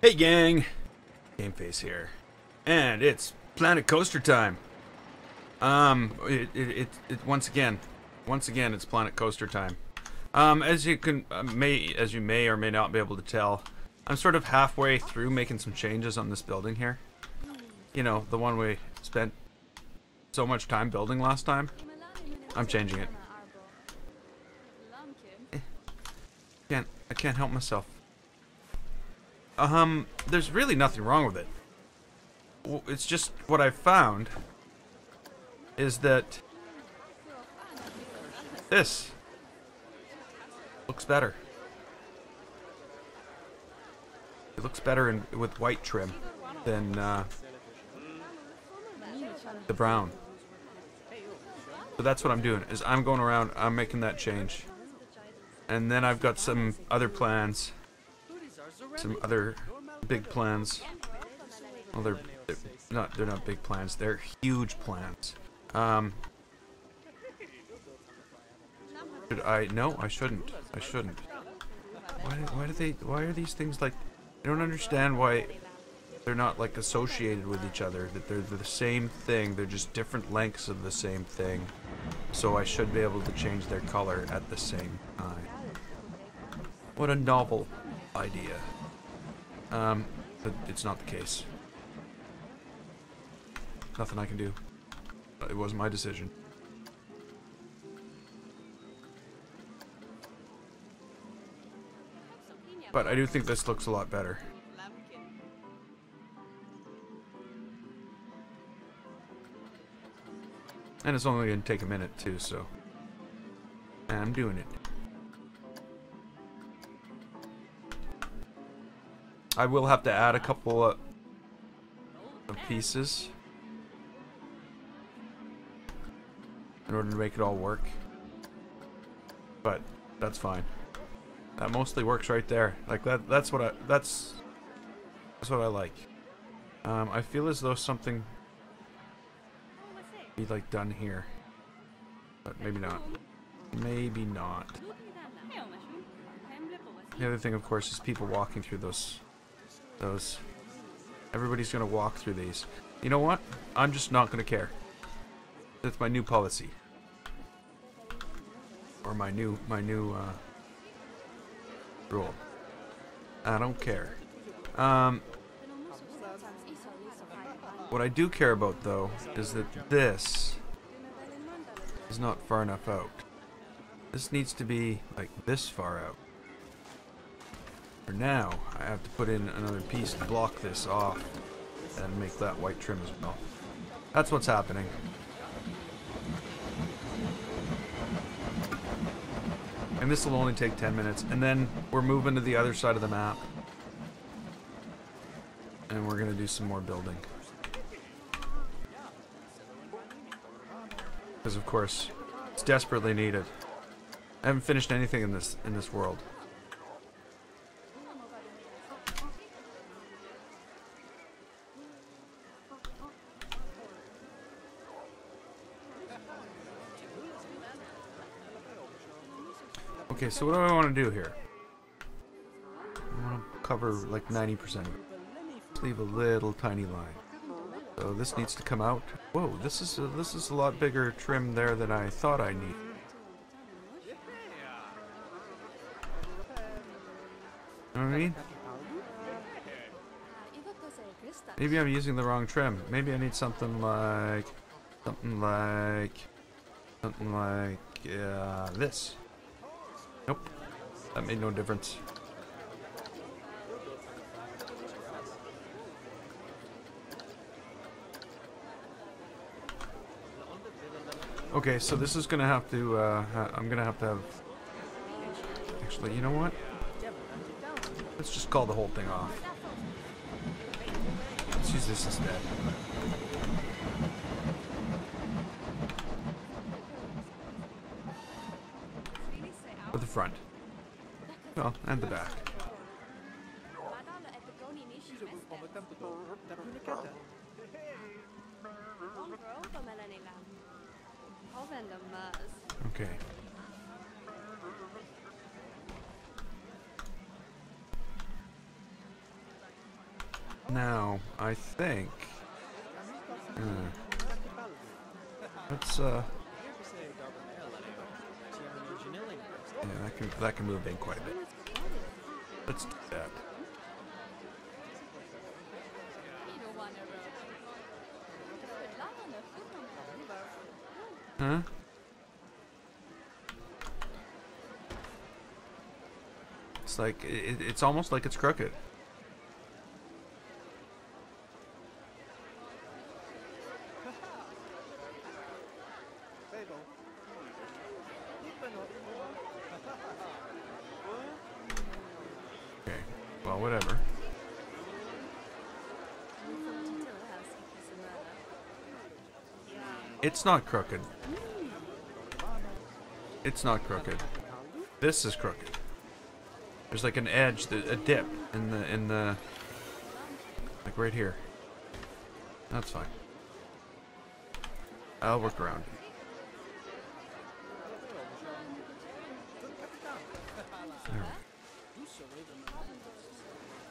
Hey gang, Gameface here, and it's Planet Coaster time. Once again, it's Planet Coaster time. As you may or may not be able to tell, I'm sort of halfway through making some changes on this building here. You know, the one we spent so much time building last time. I'm changing it. I can't help myself. There's really nothing wrong with it. It's just what I've found is that this looks better. It looks better with white trim than the brown. So that's what I'm doing, is I'm going around, I'm making that change. And then I've got some other plans. Some other big plans. Well, they're not big plans. They're huge plans. Should I? No, I shouldn't. I shouldn't. Why are these things like? I don't understand why they're not like associated with each other. That they're the same thing. They're just different lengths of the same thing. So I should be able to change their color at the same time. What a novel idea. But it's not the case. Nothing I can do. It wasn't my decision. But I do think this looks a lot better. And it's only going to take a minute too, so... And I'm doing it. I will have to add a couple of pieces in order to make it all work, but that's fine. That mostly works right there. Like that's what I like. I feel as though something be like done here, but maybe not. Maybe not. The other thing, of course, is people walking through those. Everybody's gonna walk through these. You know what? I'm just not gonna care. That's my new policy. Or my new rule. I don't care. What I do care about, though, is that this is not far enough out. This needs to be, like, this far out. For now, I have to put in another piece to block this off and make that white trim as well. That's what's happening. And this will only take 10 minutes, and then we're moving to the other side of the map. And we're gonna do some more building. Because of course, it's desperately needed. I haven't finished anything in this world. Okay, so what do I want to do here? I want to cover like 90% of it. Just leave a little tiny line. So this needs to come out. Whoa, this is a lot bigger trim there than I thought I need. You know what I mean? Maybe I'm using the wrong trim. Maybe I need something like this. Nope, that made no difference. Okay, so this is gonna have to, I'm gonna have to have... Actually, you know what? Let's just call the whole thing off. Let's use this instead. For the front. Well, and the back. Okay. Now, I think... let's, yeah, that can move in quite a bit. Let's do that. Huh? It's like, it's almost like it's crooked. Okay, well, whatever. It's not crooked. It's not crooked. This is crooked. There's like an edge, a dip in the like right here. That's fine. I'll work around it.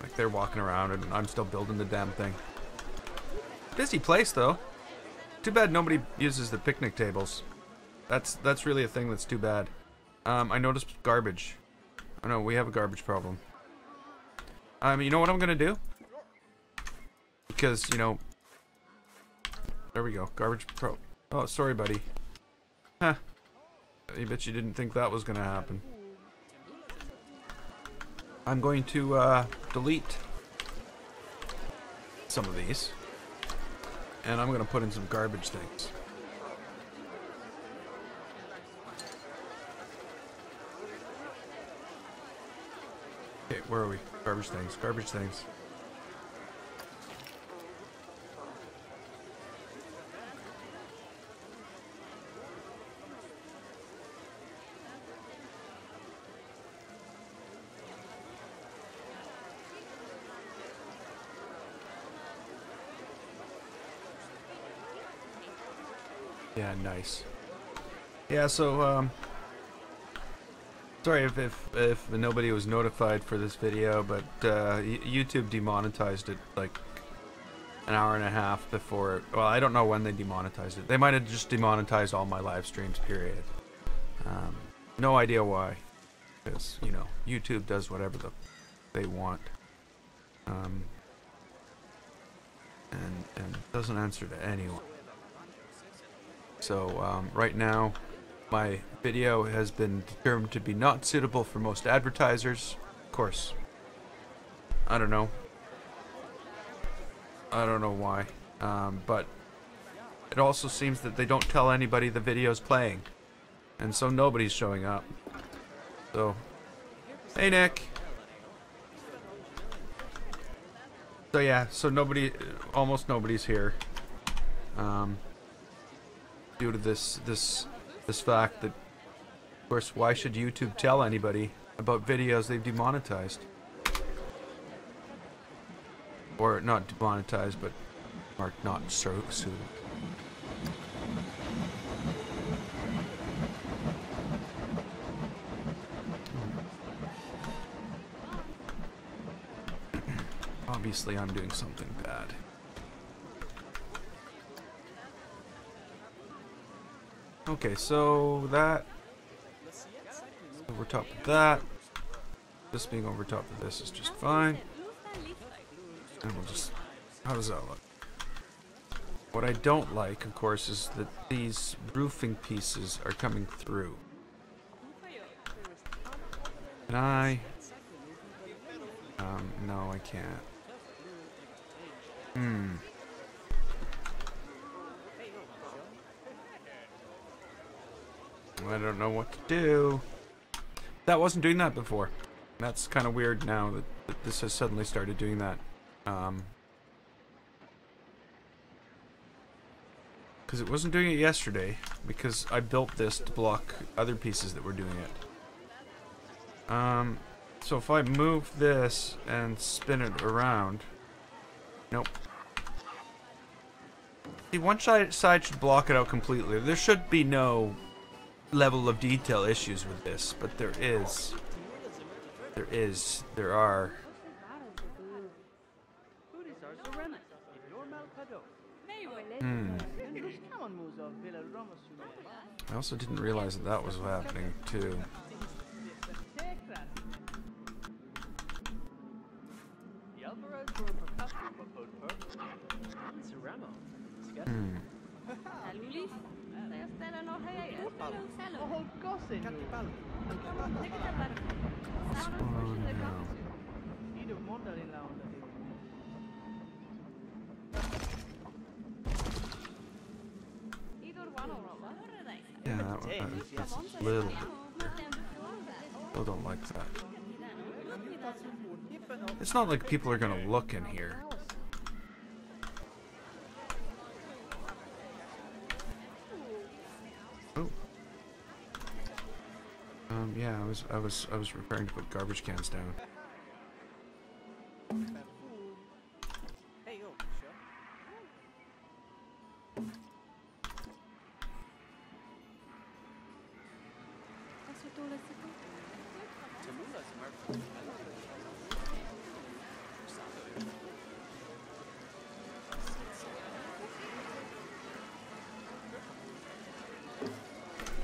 Like they're walking around and I'm still building the damn thing. Busy place though. Too bad nobody uses the picnic tables. That's really a thing that's too bad. I noticed garbage. Oh no, we have a garbage problem. You know what I'm gonna do? Because, you know... There we go, garbage pro... Oh, sorry buddy. Huh. I bet you didn't think that was gonna happen. I'm going to, delete some of these. And I'm gonna put in some garbage things. Okay, where are we? Garbage things, garbage things. Yeah, nice. Yeah, so, sorry if nobody was notified for this video, but YouTube demonetized it like an hour and a half before. Well, I don't know when they demonetized it. They might have just demonetized all my live streams, period. No idea why. Because, you know, YouTube does whatever they want. And doesn't answer to anyone. So, right now, my video has been determined to be not suitable for most advertisers. Of course. I don't know. I don't know why. But it also seems that they don't tell anybody the video's playing. And so nobody's showing up. So, hey Nick! So yeah, so almost nobody's here. Due to this fact that, of course, why should YouTube tell anybody about videos they've demonetized? Or not demonetized, but are not sued. Obviously, I'm doing something bad. Okay, so that over top of that. This being over top of this is just fine. And we'll just... How does that look? What I don't like, of course, is that these roofing pieces are coming through. Can I... no, I can't. I don't know what to do. That wasn't doing that before. That's kind of weird now that this has suddenly started doing that. Because it wasn't doing it yesterday, because I built this to block other pieces that were doing it. So if I move this and spin it around... Nope. See, one side should block it out completely. There should be no level of detail issues with this, but there is. There are. Hmm. I also didn't realize that that was happening too. Hmm. What's going on now? Yeah, that's a little bit better. Still don't like that. It's not like people are gonna look in here. Oh. Yeah, I was preparing to put garbage cans down.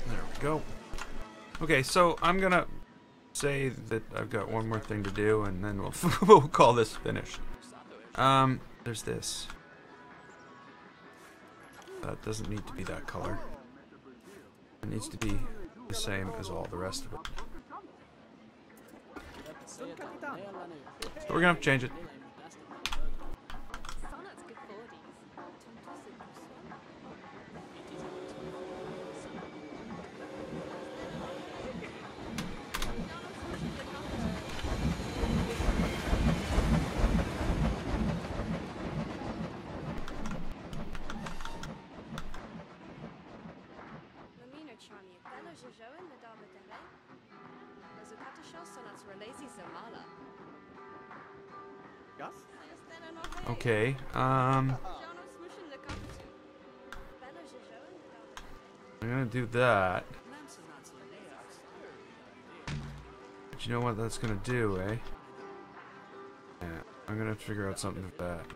There we go. Okay, so I'm gonna say that I've got one more thing to do, and then we'll we'll call this finished. There's this. That doesn't need to be that color. It needs to be the same as all the rest of it. So we're gonna have to change it. Okay, I'm gonna do that. But you know what that's gonna do, eh? Yeah, I'm gonna figure out something with that.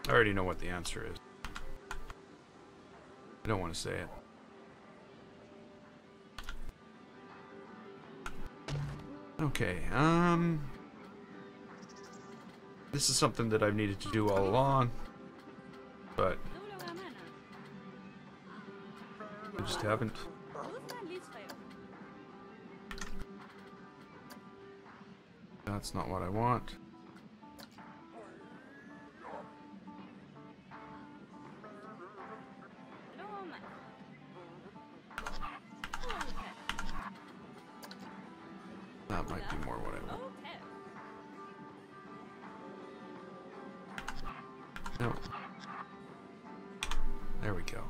I already know what the answer is. I don't want to say it. Okay, this is something that I've needed to do all along, but I just haven't. That's not what I want. That might be more what I want. No. There we go.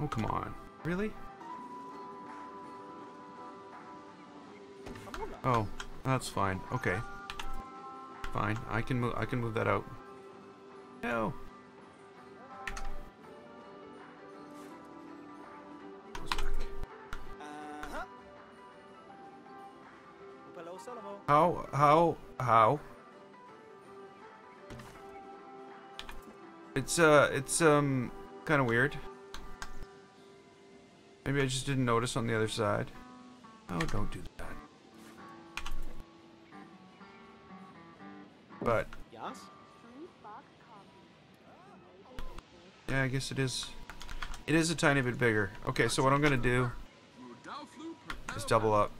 Oh, come on. Really? Oh, that's fine. Okay. Fine. I can move that out. No. Goes back. How? It's kind of weird. Maybe I just didn't notice on the other side. Oh, don't do that. But yeah, I guess it is. It is a tiny bit bigger. Okay, so what I'm gonna do is double up.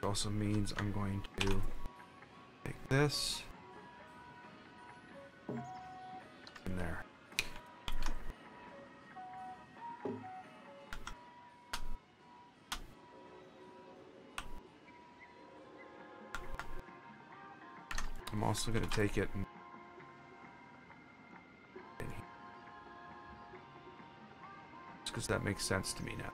It also means I'm going to take this in there. I'm also going to take it and just because that makes sense to me now.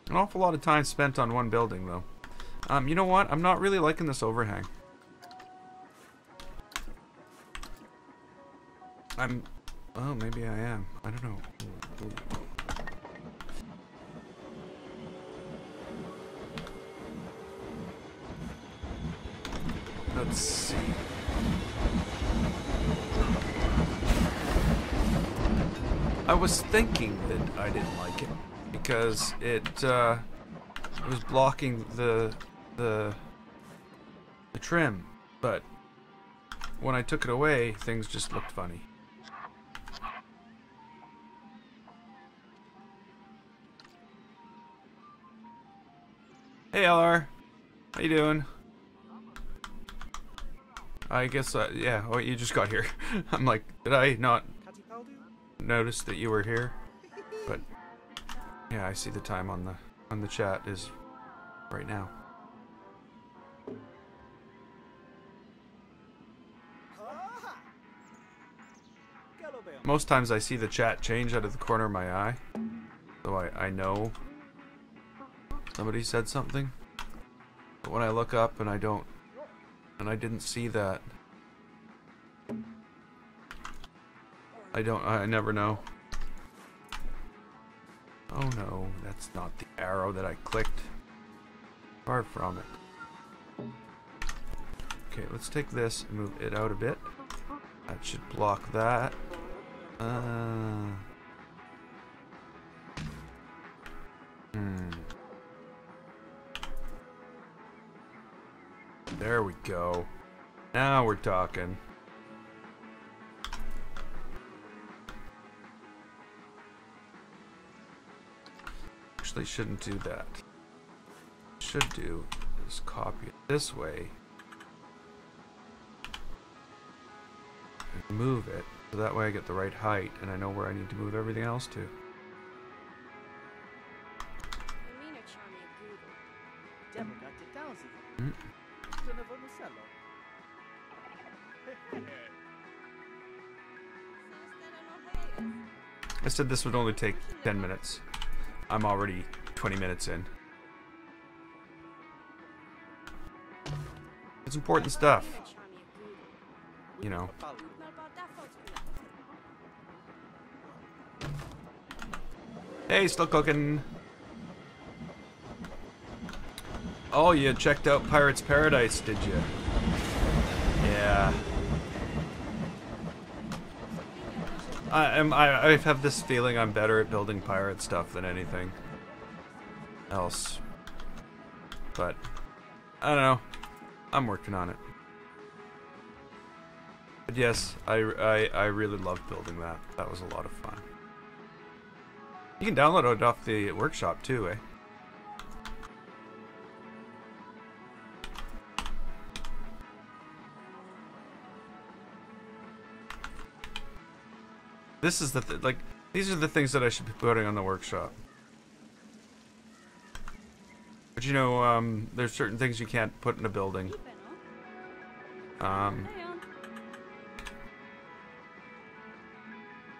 An awful lot of time spent on one building, though. You know what? I'm not really liking this overhang. Oh, maybe I am. I don't know. Let's see. I was thinking that I didn't like it because it was blocking the trim, but when I took it away, things just looked funny. Hey LR, how you doing? I guess, yeah, oh, you just got here. I'm like, did I not notice that you were here? But, yeah, I see the time on the chat is right now. Most times I see the chat change out of the corner of my eye, so I know somebody said something. But when I look up and I didn't see that, I never know. Oh no, that's not the arrow that I clicked. Far from it. Okay, let's take this and move it out a bit. That should block that. There we go. Now we're talking. Actually, shouldn't do that. Should do is copy it this way and move it, so that way I get the right height and I know where I need to move everything else to. I said this would only take 10 minutes. I'm already 20 minutes in. It's important stuff. You know. Hey, still cooking. Oh, you checked out Pirate's Paradise, did you? Yeah. I have this feeling I'm better at building pirate stuff than anything else. But I don't know. I'm working on it. But yes, I really loved building that. That was a lot of fun. You can download it off the workshop too, eh? This is the like, these are the things that I should be putting on the workshop. But you know, there's certain things you can't put in a building.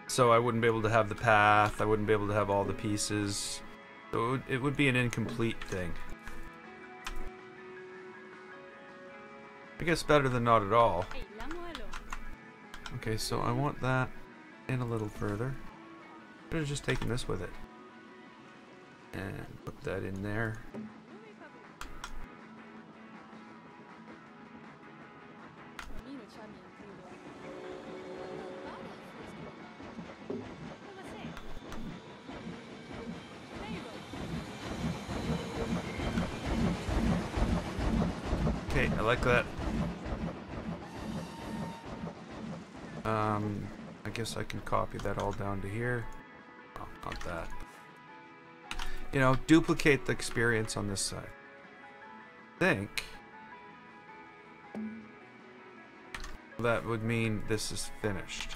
So I wouldn't be able to have the path, I wouldn't be able to have all the pieces. So it would be an incomplete thing. I guess better than not at all. Okay, so I want that in a little further. Should have just taken this with it. And put that in there. Okay, I like that. I guess I can copy that all down to here. Oh, not that. You know, duplicate the experience on this side. Think that would mean this is finished.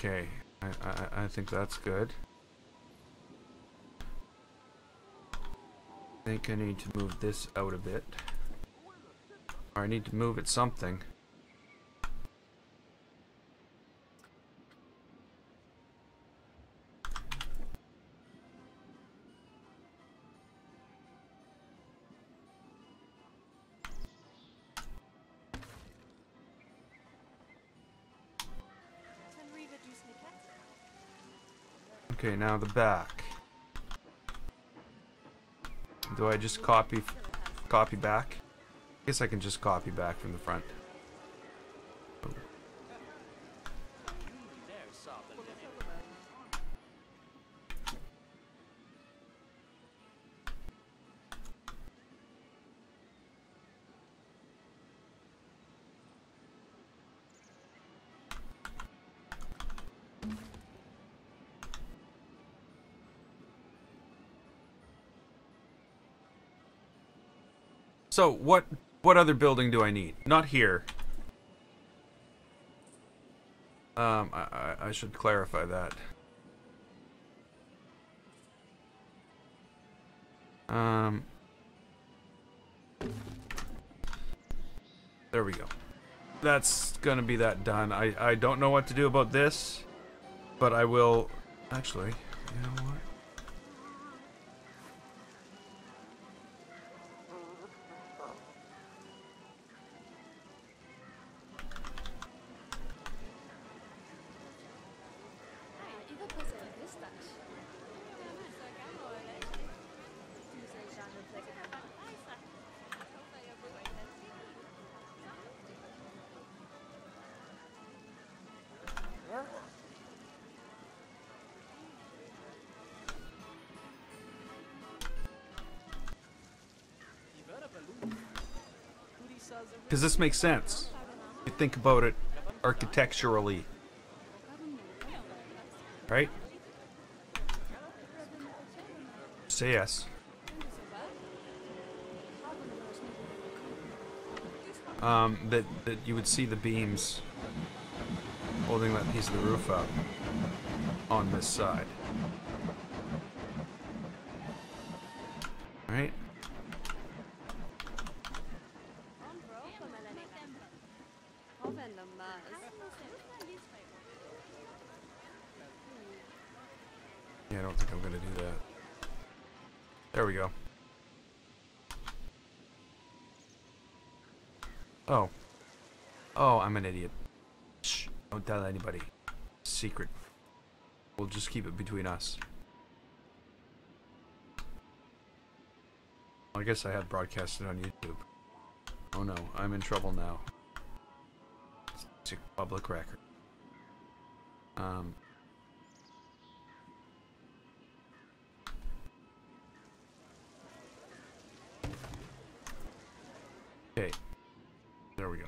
Okay, I think that's good. I think I need to move this out a bit. Or I need to move it something. Okay, now the back. Do I just copy back? I guess I can just copy back from the front. So, what other building do I need? Not here. I should clarify that. There we go. That's gonna be that done. I don't know what to do about this, but I will... Actually, you know what? Because this makes sense. You think about it architecturally. Right? Say yes. That you would see the beams holding that piece of the roof up on this side. Right? Yeah, I don't think I'm gonna do that. There we go. Oh. Oh, I'm an idiot. Shh. Don't tell anybody. Secret. We'll just keep it between us. I guess I had broadcasted on YouTube. Oh no, I'm in trouble now. It's a public record. Okay. There we go.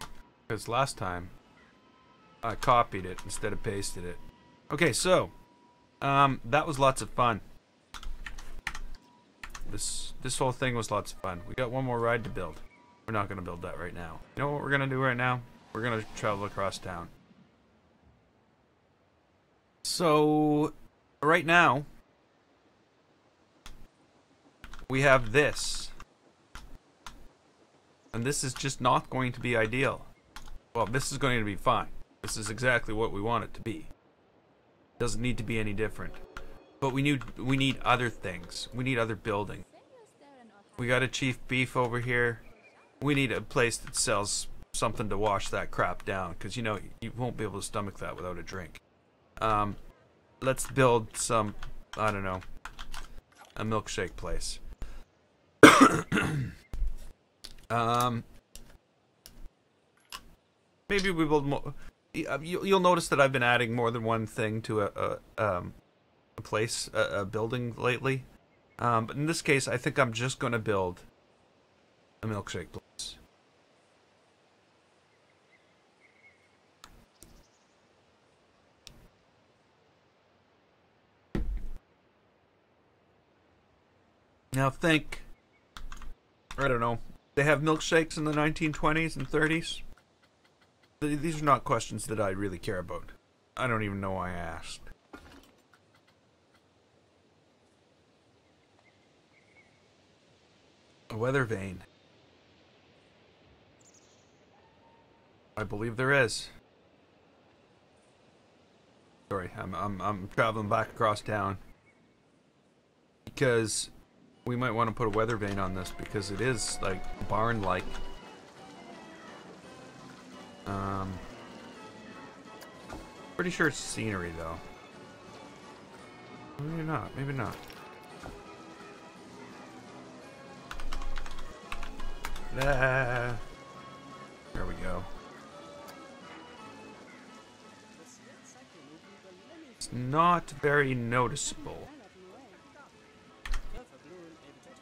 Because last time I copied it instead of pasted it. Okay, so that was lots of fun. This whole thing was lots of fun. We got one more ride to build. We're not going to build that right now. You know what we're going to do right now? We're going to travel across town. So, right now, we have this. And this is just not going to be ideal. Well, this is going to be fine. This is exactly what we want it to be. Doesn't need to be any different. But we need other things. We need other building. We got a Chief Beef over here. We need a place that sells something to wash that crap down, because you know you won't be able to stomach that without a drink. Let's build some, I don't know, a milkshake place. Maybe we build more. You'll notice that I've been adding more than one thing to a place, a building lately. But in this case, I think I'm just going to build a milkshake place. Now think, I don't know, they have milkshakes in the 1920s and 30s? These are not questions that I really care about. I don't even know why I asked. A weather vane. I believe there is. Sorry, I'm traveling back across town because we might want to put a weather vane on this because it is like barn-like. Pretty sure it's scenery though. Maybe not. Maybe not. There we go. It's not very noticeable.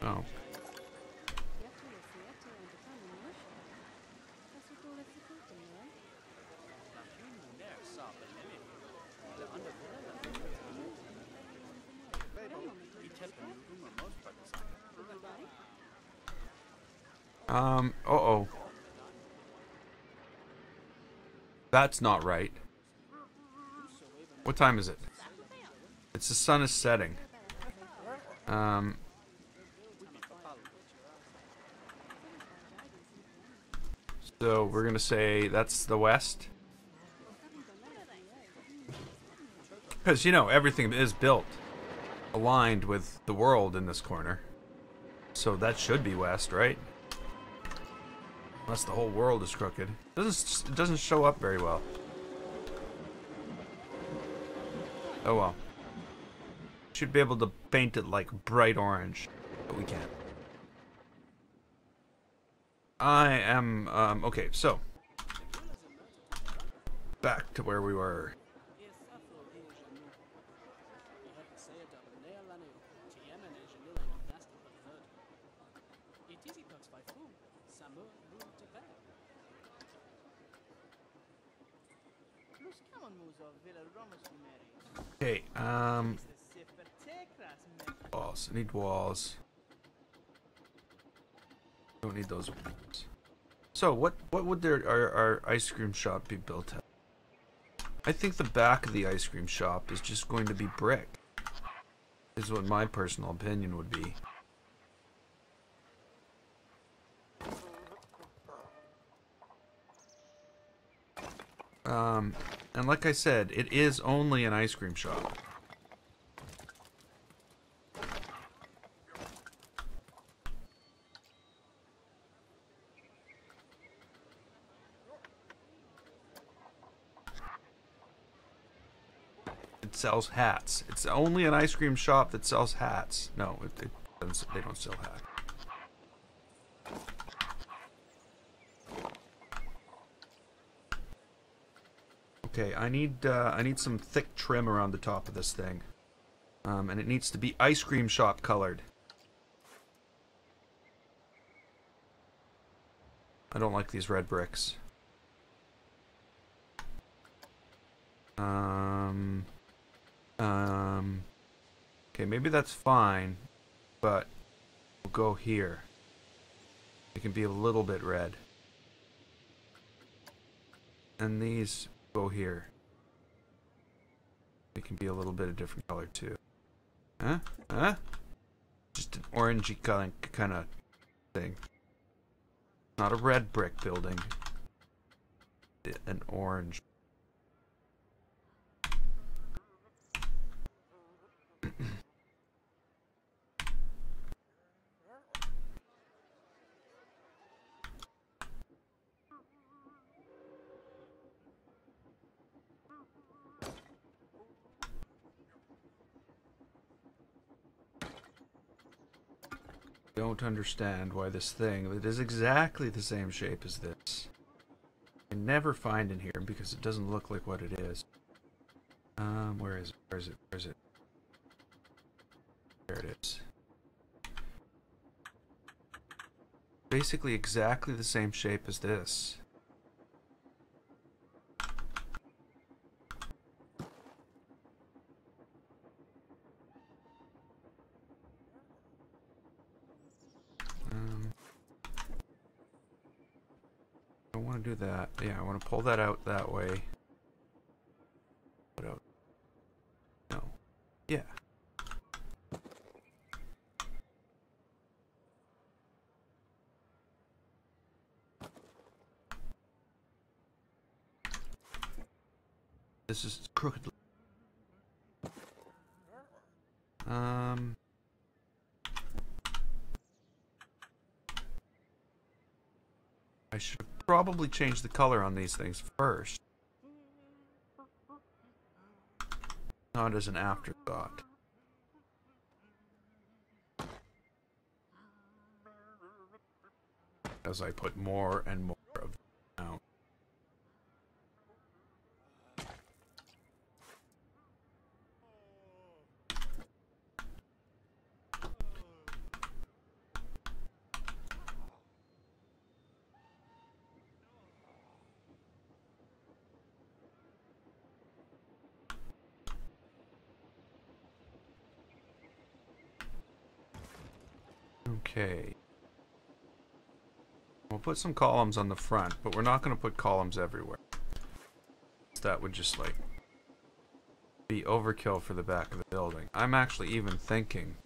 Oh. Uh-oh. That's not right. What time is it? It's the sun is setting. So we're gonna say that's the west. Because, you know, everything is built aligned with the world in this corner. So that should be west, right? Unless the whole world is crooked. It doesn't show up very well. Oh well. Should be able to paint it like bright orange, but we can't. I am, okay, so. Back to where we were. Okay, walls. I need walls. Don't need those ones. So, what would our ice cream shop be built at? I think the back of the ice cream shop is just going to be brick. Is what my personal opinion would be. And like I said, it is only an ice cream shop. It sells hats. It's only an ice cream shop that sells hats. No, it doesn't, they don't sell hats. Okay, I need some thick trim around the top of this thing, and it needs to be ice cream shop colored. I don't like these red bricks. Okay, maybe that's fine, but we'll go here. It can be a little bit red, and these go here. It can be a little bit of different color too. Huh? Huh? Just an orangey kind of thing. Not a red brick building. An orange. Don't understand why this thing that is exactly the same shape as this I never find in here because it doesn't look like what it is. Where is it? Where is it? Where is it? There it is. Basically exactly the same shape as this. I want to do that. Yeah, I want to pull that out that way. Yeah. This is crooked. I should probably change the color on these things first. Not as an afterthought. As I put more and more of them out. Okay. We'll put some columns on the front, but we're not going to put columns everywhere. That would just, like, be overkill for the back of the building. I'm actually even thinking...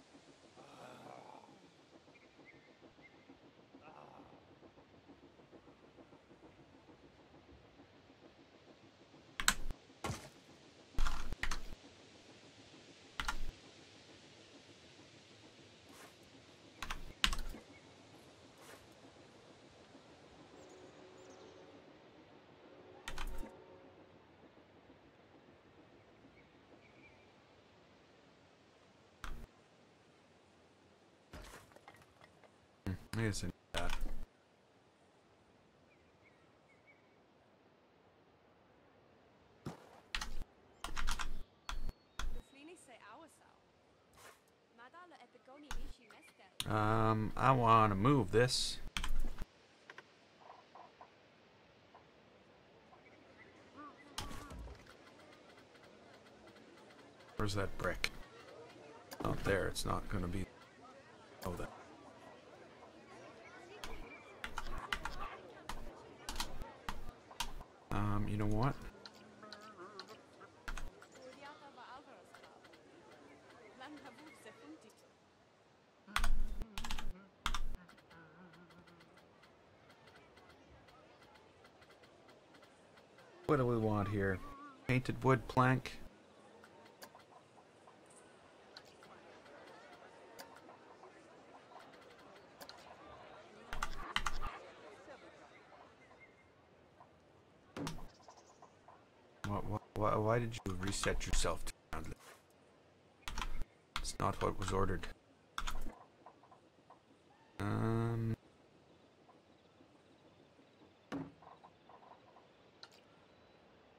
I guess I need that. I want to move this. Where's that brick? Not there. It's not going to be... Oh, that. You know what? What do we want here? Painted wood plank. Why did you reset yourself to round? It's not what was ordered.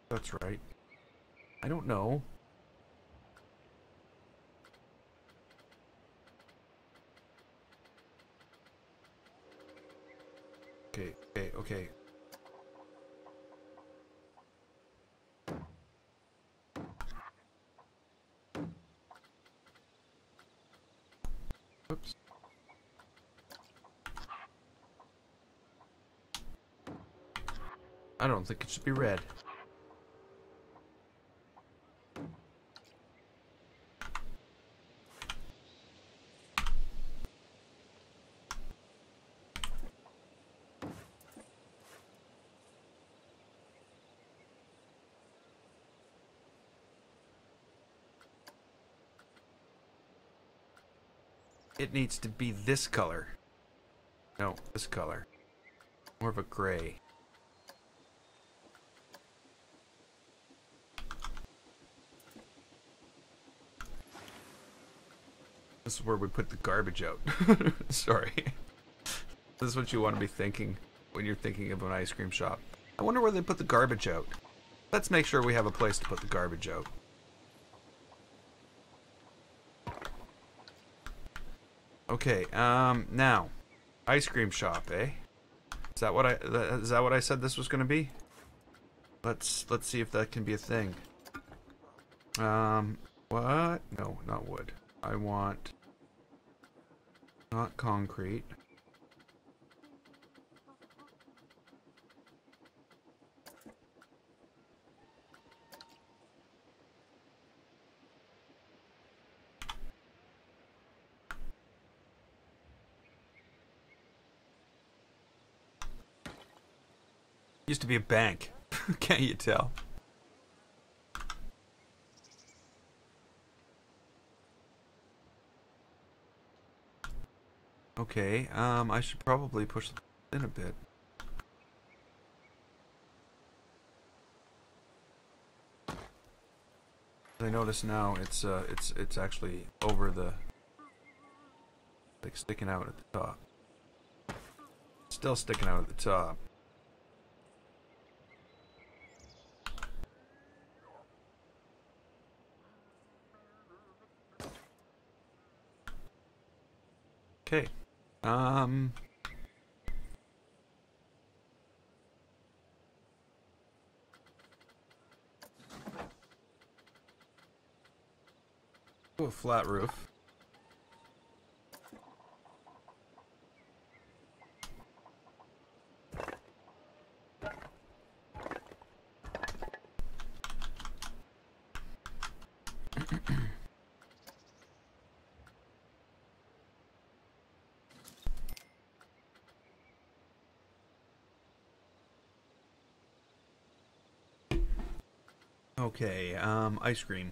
That's right. I don't know. Okay. Oops. I don't think it should be red. It needs to be this color. No, this color. More of a gray. This is where we put the garbage out. Sorry. This is what you want to be thinking when you're thinking of an ice cream shop. I wonder where they put the garbage out. Let's make sure we have a place to put the garbage out. Okay, now, ice cream shop, eh? Is that what I said this was going to be? Let's see if that can be a thing. What? No, not wood. I want not concrete. Used to be a bank. Can't you tell? Okay, I should probably push the in a bit. I notice now it's actually over the, like, sticking out at the top. Still sticking out at the top. Okay. A flat roof. Okay, ice cream.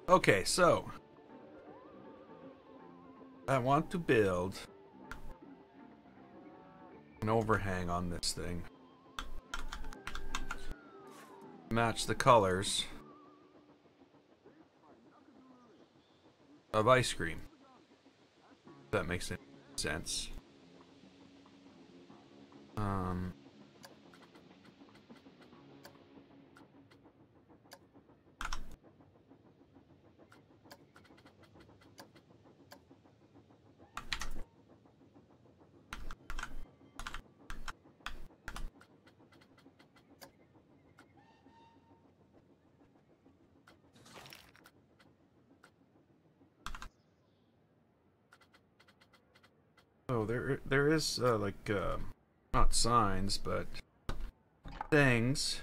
Okay, so I want to build an overhang on this thing. Match the colors of ice cream. If that makes any sense. Oh, there is like not signs, but things.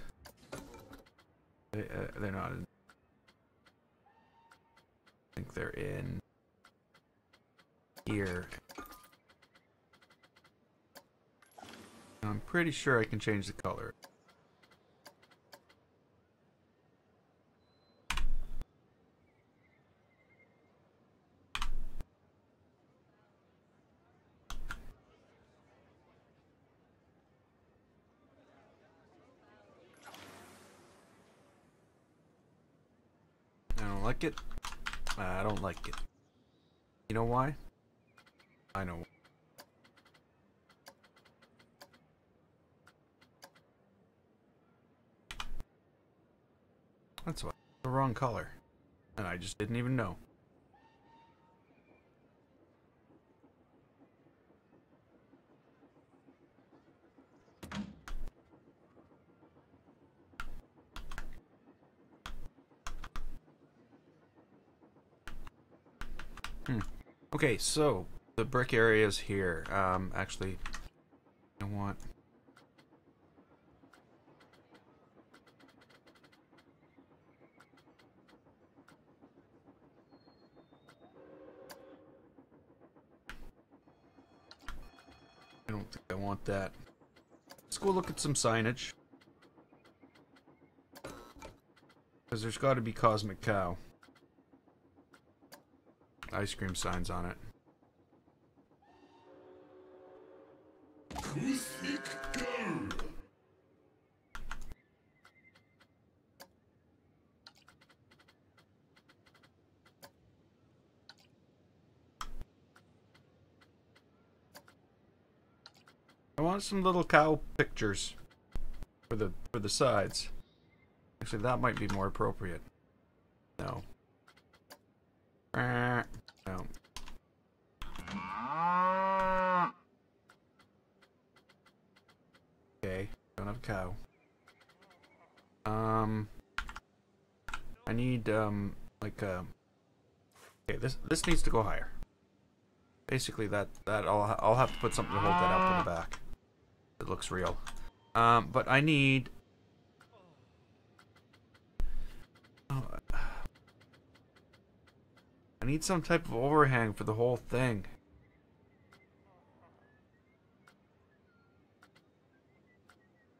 They're not in. I think they're in here. I'm pretty sure I can change the color. I don't like it. I don't like it. You know why? I know. That's why. The wrong color. And I just didn't even know. Okay, so the brick area is here. Actually, I want. I don't think I want that. Let's go look at some signage. Because there's got to be Cosmic Cow. Ice cream signs on it. Cosmic Cow. I want some little cow pictures for the sides. Actually, that might be more appropriate. No. No. Okay, don't have a cow. I need like okay, this needs to go higher. Basically, that I'll have to put something to hold that up on the back. It looks real. But I need... I need some type of overhang for the whole thing.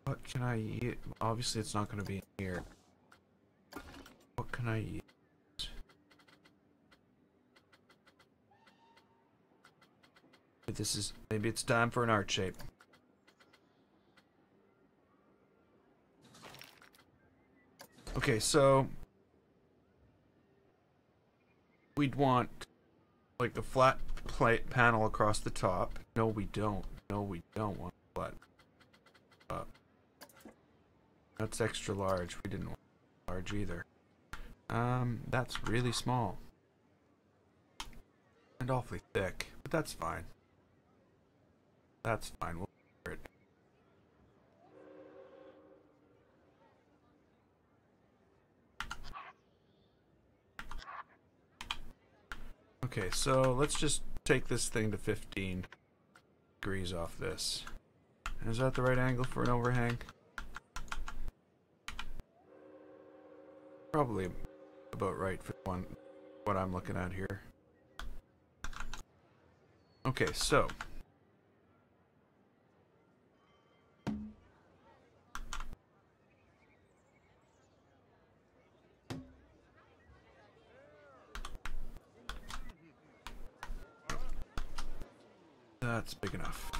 What can I use? Obviously, it's not going to be in here. What can I use? Maybe it's time for an art shape. Okay, so we'd want like a flat plate panel across the top. No, we don't. No, we don't want flat. That's extra large. We didn't want large either. That's really small. And awfully thick, but that's fine. That's fine. We'll figure it. Okay, so let's just take this thing to 15 degrees off this. Is that the right angle for an overhang? Probably about right for what I'm looking at here. Okay, so that's big enough.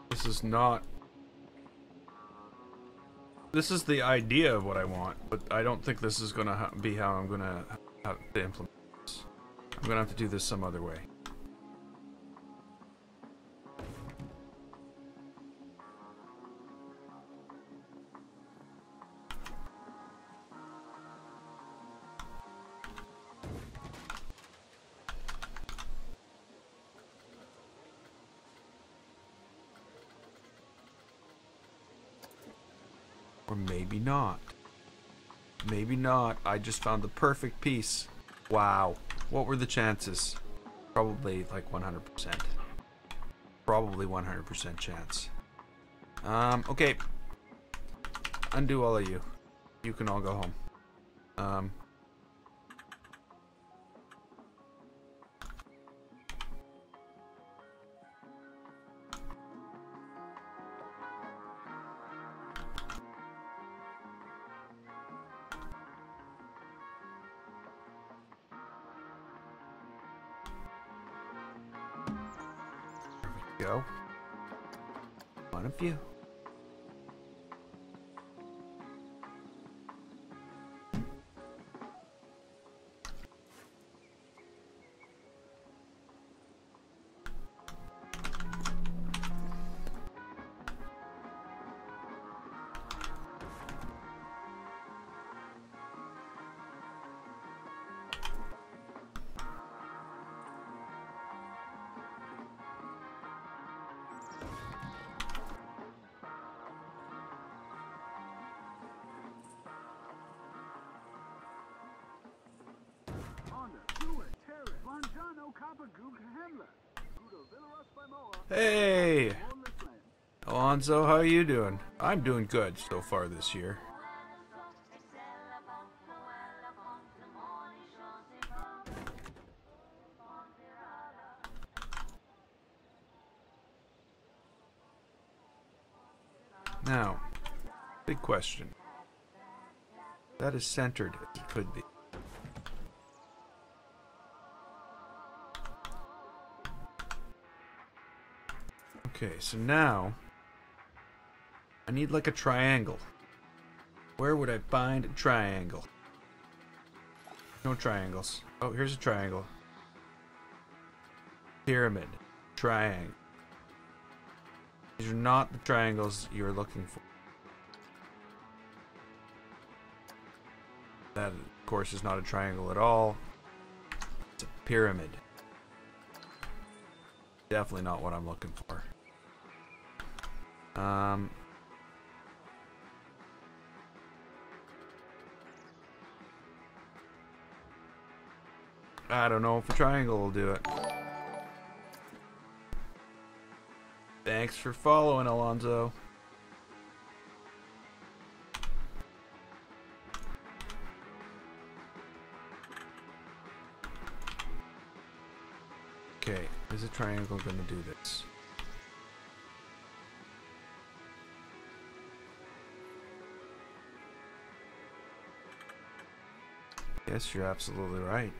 This is not... This is the idea of what I want, but I don't think this is going to be how I'm going to have to implement this. I'm going to have to do this some other way. Or maybe not. Maybe not. I just found the perfect piece. Wow. What were the chances? Probably like 100%. Probably 100% chance. Okay. Undo all of you. You can all go home. Go. One of you. Hey! Alonzo, how are you doing? I'm doing good so far this year. Now, big question. That is centered as it could be. Okay, so now I need like a triangle. Where would I find a triangle? No triangles. Oh, here's a triangle. Pyramid. Triangle. These are not the triangles you're looking for. That, of course, is not a triangle at all. It's a pyramid. Definitely not what I'm looking for. I don't know if a triangle will do it. Thanks for following, Alonzo. Okay, is a triangle going to do this? Yes, you're absolutely right.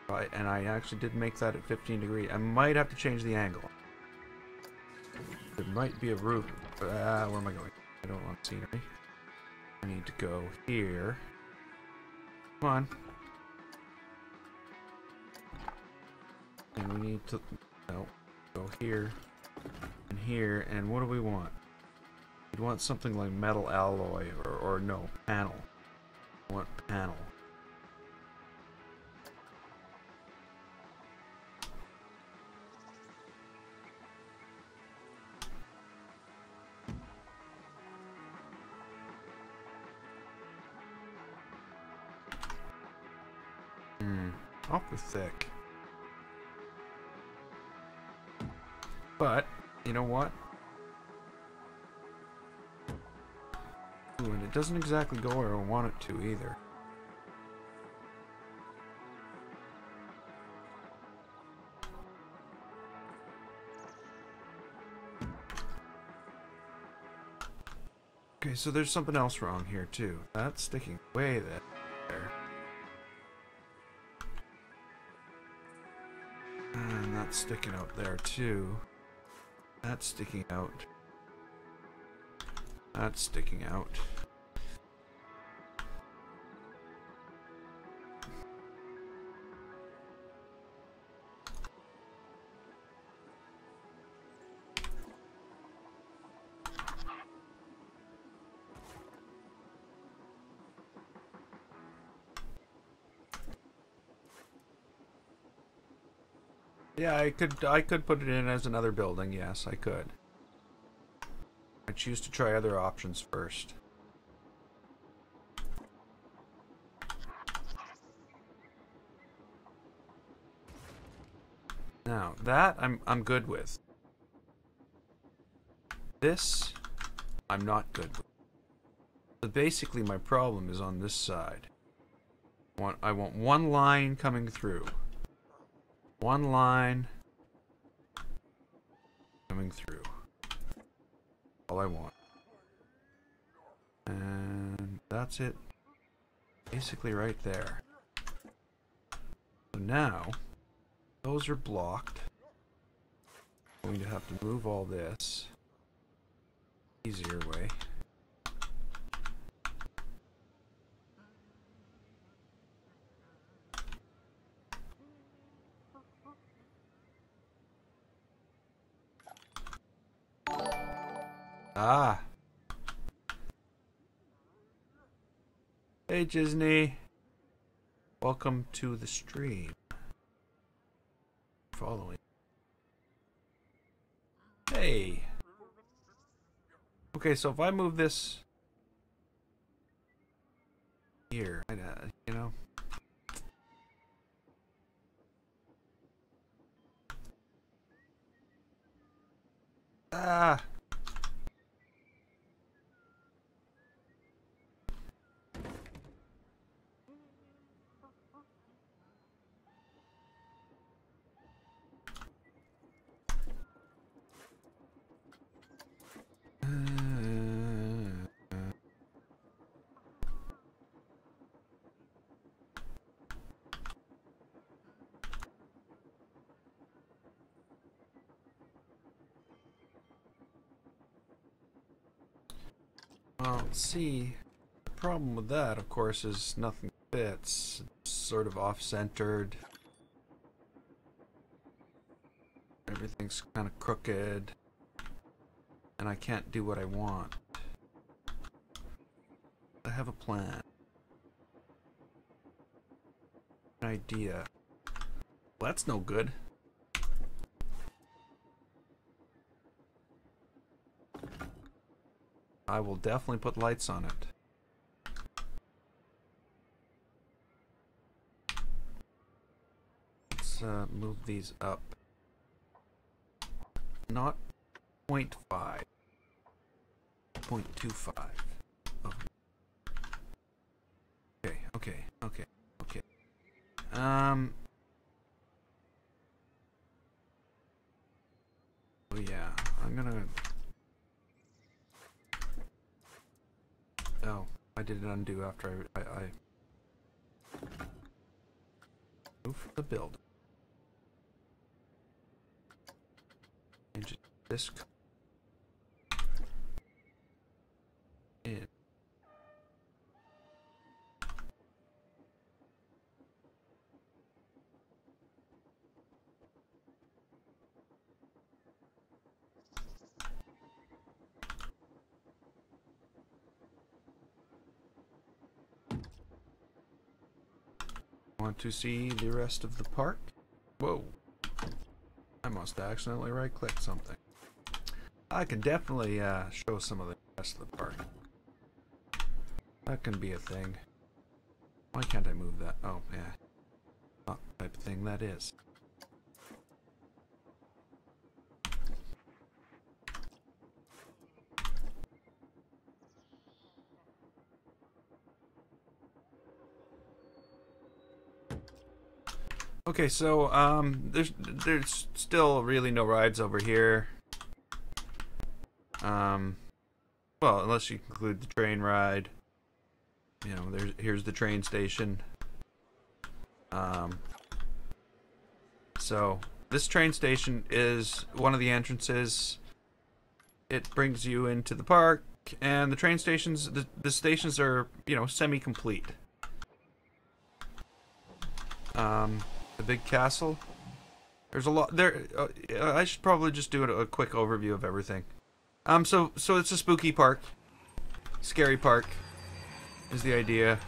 Right, and I actually did make that at 15 degrees. I might have to change the angle. There might be a roof. Where am I going? I don't want scenery. I need to go here. Come on. And we need to go here and here. And what do we want? We want something like metal alloy or no, panel. I want panel. Awfully thick. But, you know what? Ooh, and it doesn't exactly go where I want it to either. Okay, so there's something else wrong here too. That's sticking way there. And that's sticking out there too. That's sticking out. That's sticking out. Yeah, I could put it in as another building, yes, I could. I choose to try other options first. Now, that I'm good with. This I'm not good with. So basically my problem is on this side. I want one line coming through. One line coming through. All I want. And that's it. Basically right there. So now, those are blocked. I'm going to have to move all this. Easier way. Ah. Hey, Disney. Welcome to the stream. Following. Hey. Okay, so if I move this here, you know. Ah. Well, see, the problem with that, of course, is nothing fits. It's sort of off-centered. Everything's kind of crooked. And I can't do what I want. I have a plan. An idea. Well, that's no good. I will definitely put lights on it. Let's move these up. Not 0.5. 0.25. Oh. Okay. Oh yeah, I'm gonna... Oh, I did an undo after I move the build. Change this in. Want to see the rest of the park? Whoa. I must accidentally right-click something. I can definitely show some of the rest of the park. That can be a thing. Why can't I move that? Oh, yeah. What type of thing that is. Okay, so there's still really no rides over here. Well, unless you include the train ride. You know, here's the train station. So this train station is one of the entrances. It brings you into the park, and the train stations, the stations are, you know, semi-complete. The big castle. There's a lot there. I should probably just do a quick overview of everything. So it's a spooky park, scary park, is the idea,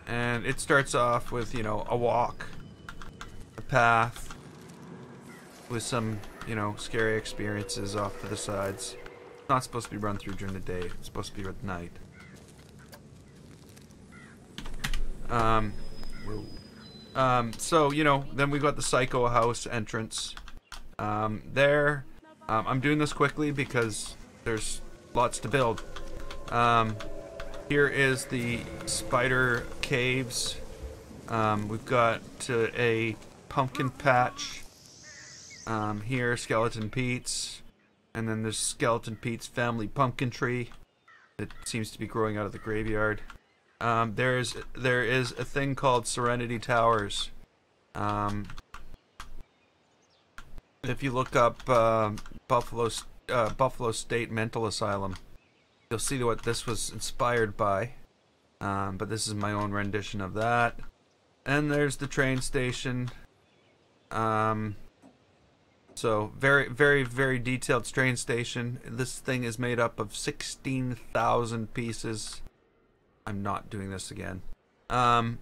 and it starts off with, you know, a walk, a path, with some, you know, scary experiences off to the sides. It's not supposed to be run through during the day. It's supposed to be at night. So, you know, then we got the Psycho House entrance. I'm doing this quickly because there's lots to build. Here is the Spider Caves. We've got a pumpkin patch. Here, Skeleton Pete's. And then there's Skeleton Pete's family pumpkin tree that seems to be growing out of the graveyard. There is a thing called Serenity Towers. If you look up Buffalo State Mental Asylum, you'll see what this was inspired by. But this is my own rendition of that. And there's the train station. So very, very, very detailed train station. This thing is made up of 16,000 pieces. I'm not doing this again. Then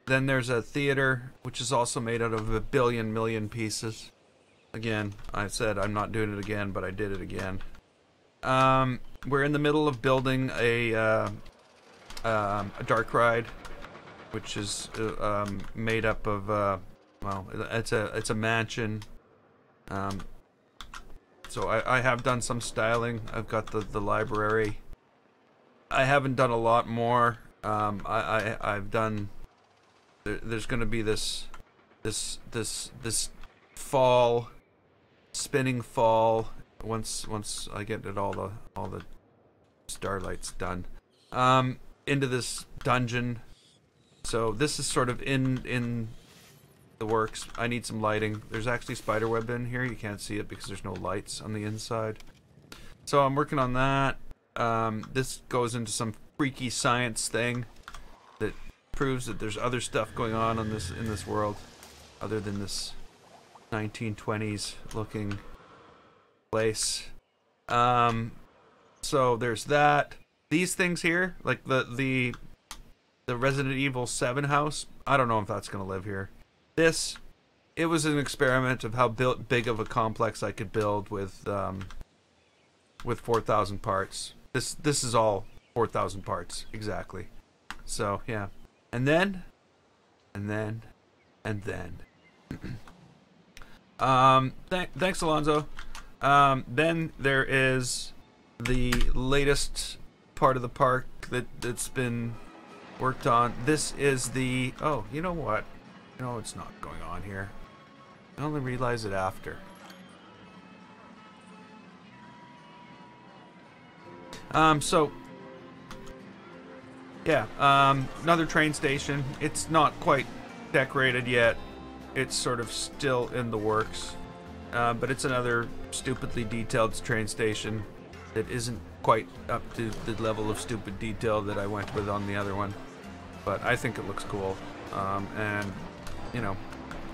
there's a theater, which is also made out of 1 billion million pieces. Again, I said I'm not doing it again, but I did it again. We're in the middle of building a dark ride, which is made up of well, it's a mansion. So I have done some styling. I've got the library. I haven't done a lot more. I've done. There's going to be this fall, spinning fall. Once I get it all the starlights done, into this dungeon. So this is sort of in the works. I need some lighting. There's actually spiderweb in here. You can't see it because there's no lights on the inside. So I'm working on that. This goes into some freaky science thing that proves that there's other stuff going on in this world, other than this 1920s looking place. So there's that. These things here, like the Resident Evil 7 house, I don't know if that's gonna live here. This, it was an experiment of how big of a complex I could build with 4,000 parts. This is all 4,000 parts exactly. So yeah, and then. Thanks, Alonzo. Then there is the latest part of the park that's been worked on. This is the... Oh, you know what? No, it's not going on here. I only realized it after. So... Yeah, another train station. It's not quite decorated yet. It's sort of still in the works. But it's another stupidly detailed train station that isn't quite up to the level of stupid detail that I went with on the other one. But I think it looks cool. And, you know,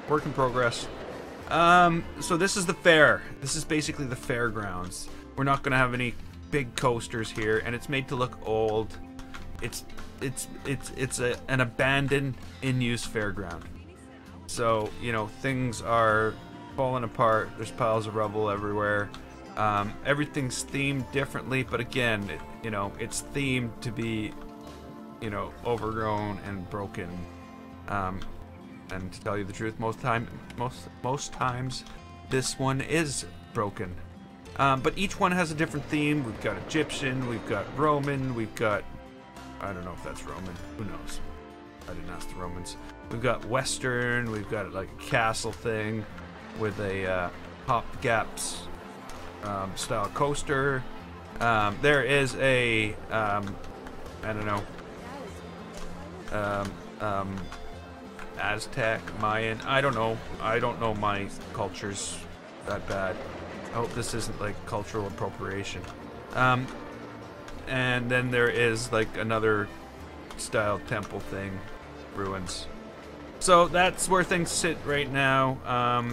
work in progress. So this is the fair. This is basically the fairgrounds. We're not going to have any big coasters here, and it's made to look old. It's an abandoned, in-use fairground. So, you know, things are falling apart. There's piles of rubble everywhere. Everything's themed differently, but again, you know, it's themed to be, you know, overgrown and broken. And to tell you the truth, most times, this one is broken. But each one has a different theme. We've got Egyptian, we've got Roman, we've got... I don't know if that's Roman. Who knows? I didn't ask the Romans. We've got Western. We've got like a castle thing with a Hop Gaps style coaster. There is a I don't know, Aztec, Mayan. I don't know. I don't know my cultures that bad. I hope this isn't like cultural appropriation. And then there is like another style temple thing, ruins. So that's where things sit right now.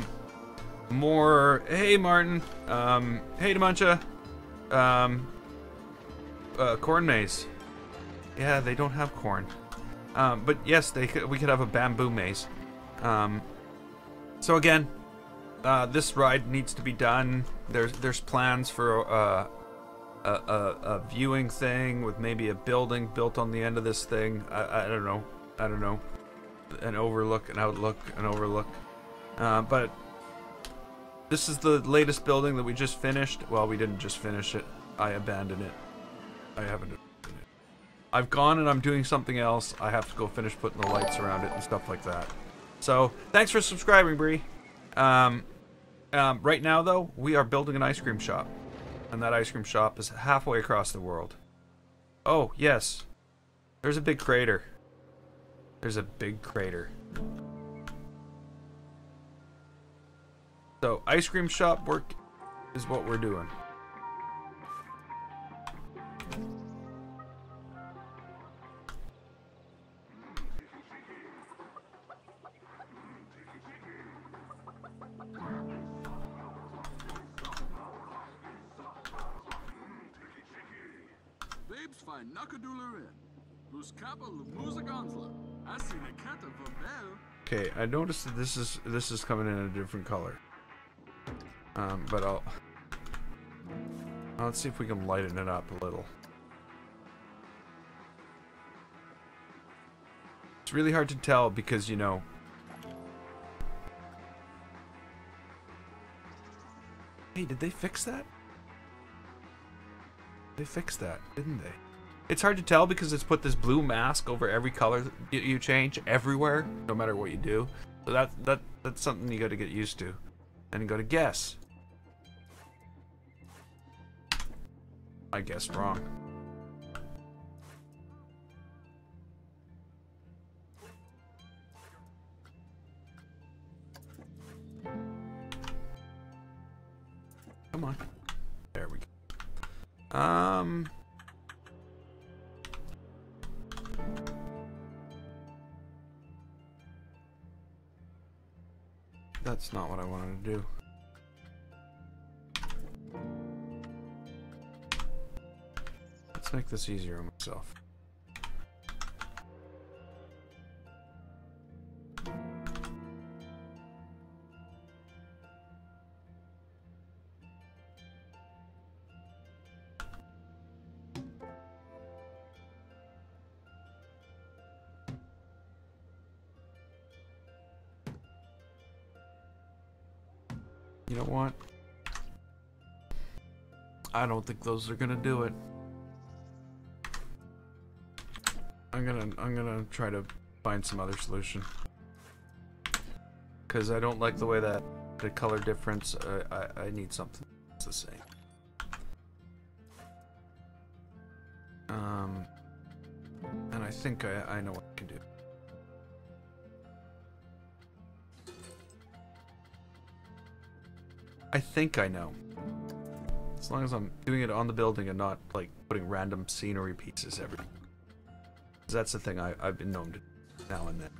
More, hey Martin, hey Demancha, corn maze. Yeah, they don't have corn. But yes, we could have a bamboo maze. So again, this ride needs to be done. There's plans for a viewing thing with maybe a building built on the end of this thing. I don't know. An overlook, an outlook, an overlook. But this is the latest building that we just finished. Well, we didn't just finish it. I abandoned it. I haven't abandoned it. I've gone and I'm doing something else. I have to go finish putting the lights around it and stuff like that. So, thanks for subscribing, Bree. Right now, though, we are building an ice cream shop. And that ice cream shop is halfway across the world. Oh, yes. There's a big crater. There's a big crater. So, ice cream shop work is what we're doing. Okay, I noticed that this is coming in a different color. But let's see if we can lighten it up a little. It's really hard to tell because, you know, hey, did they fix that? They fixed that, didn't they? It's hard to tell because it's put this blue mask over every color that you change everywhere, no matter what you do. So that's something you got to get used to. Then you got to guess. I guessed wrong. Come on. There we go. That's not what I wanted to do. Let's make this easier on myself. You know what? I don't think those are gonna do it. I'm gonna try to find some other solution. Cause I don't like the way that the color difference. I need something that's the same. And I think I know what I can do. I think I know. As long as I'm doing it on the building and not like putting random scenery pieces everywhere. That's the thing I've been known to do now and then.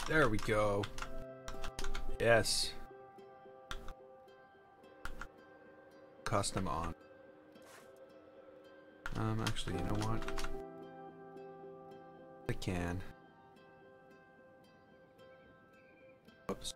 There we go. Yes. Custom on. Actually, you know what? I can. Oops.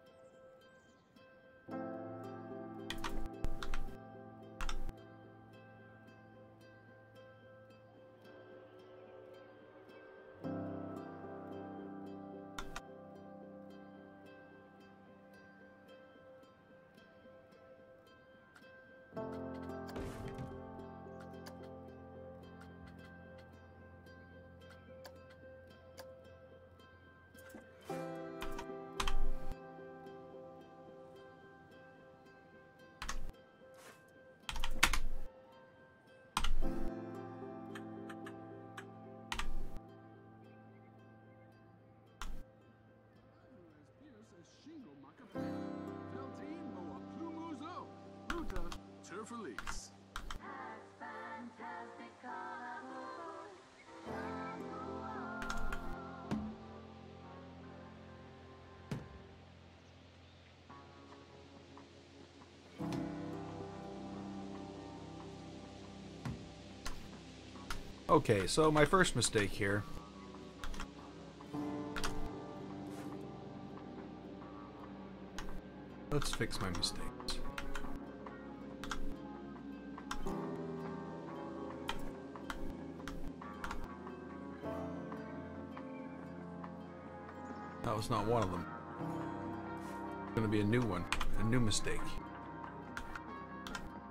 Feliz. Okay, so my first mistake here. Let's fix my mistakes. That was not one of them. It's gonna be a new one, a new mistake.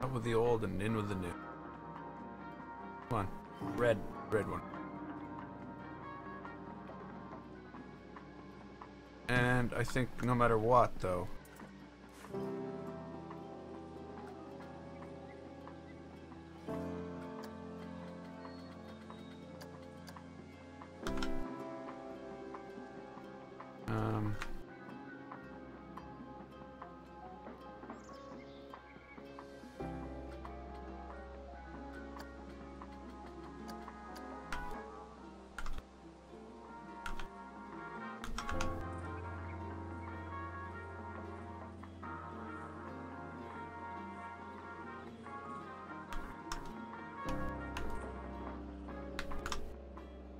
Out with the old and in with the new. Come on, red one. And I think no matter what, though,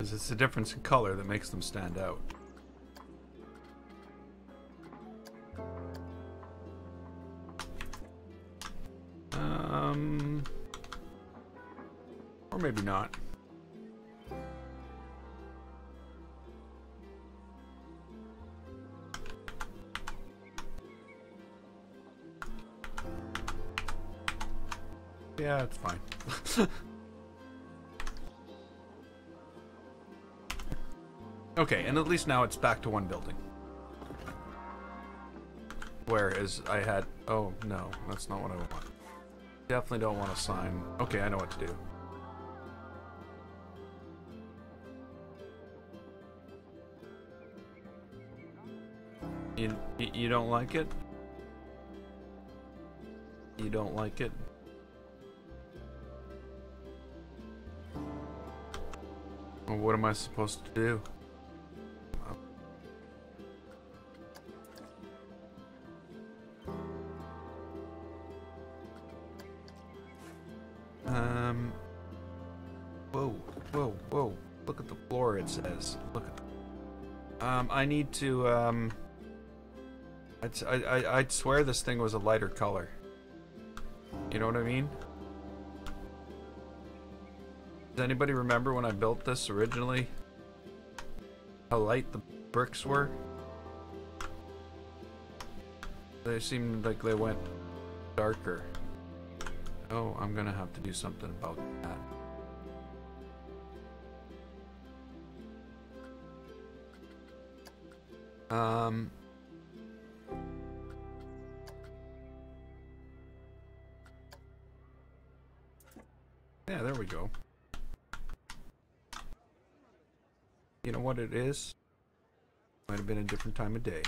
because it's the difference in color that makes them stand out. Or maybe not. Yeah, it's fine. Okay, and at least now it's back to one building. Whereas I had... Oh, no. That's not what I want. Definitely don't want a sign. Okay, I know what to do. You don't like it? You don't like it? Well, what am I supposed to do? Whoa. Look at the floor, it says. Look at I need to, I'd swear this thing was a lighter color. You know what I mean? Does anybody remember when I built this originally? How light the bricks were? They seemed like they went darker. Oh, I'm gonna have to do something about that. Yeah, there we go. You know what it is? Might have been a different time of day.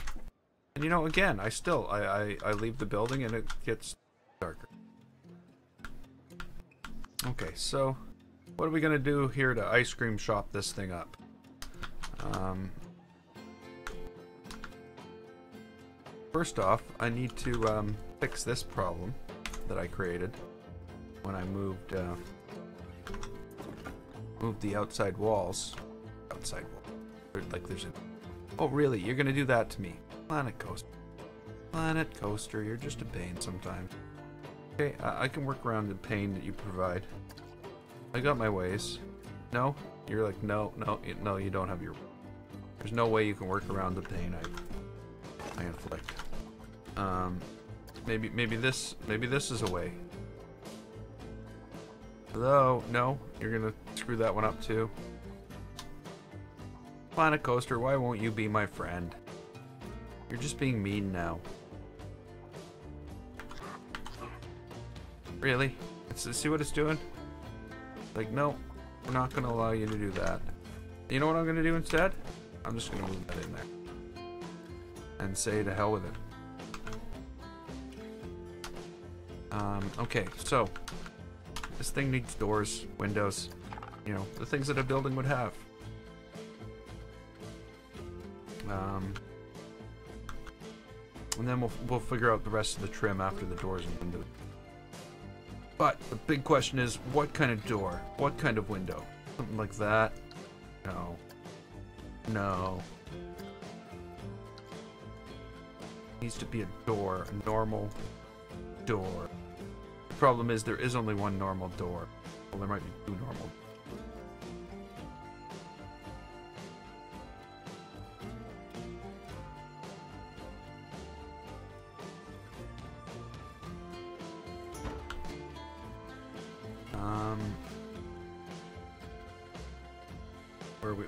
And you know, again, I leave the building and it gets darker. Okay, so what are we gonna do here to ice cream shop this thing up? First off, I need to fix this problem that I created when I moved the outside walls. Like there's a... Oh really? You're gonna do that to me? Planet Coaster. Planet Coaster, you're just a pain sometimes. Okay, I can work around the pain that you provide. I got my ways. No? You're like, no, you don't have your... There's no way you can work around the pain I inflict. Maybe this is a way. Hello? No? You're gonna screw that one up too? Planet Coaster, why won't you be my friend? You're just being mean now. Really? See what it's doing? Like, no, we're not gonna allow you to do that. You know what I'm gonna do instead? I'm just gonna move that in there. And say to hell with it. Okay, so this thing needs doors, windows, you know, the things that a building would have. And then we'll figure out the rest of the trim after the doors and windows. But the big question is, what kind of door? What kind of window? Something like that? No. No. Needs to be a door, a normal door. The problem is there is only one normal door. Well, there might be two normal.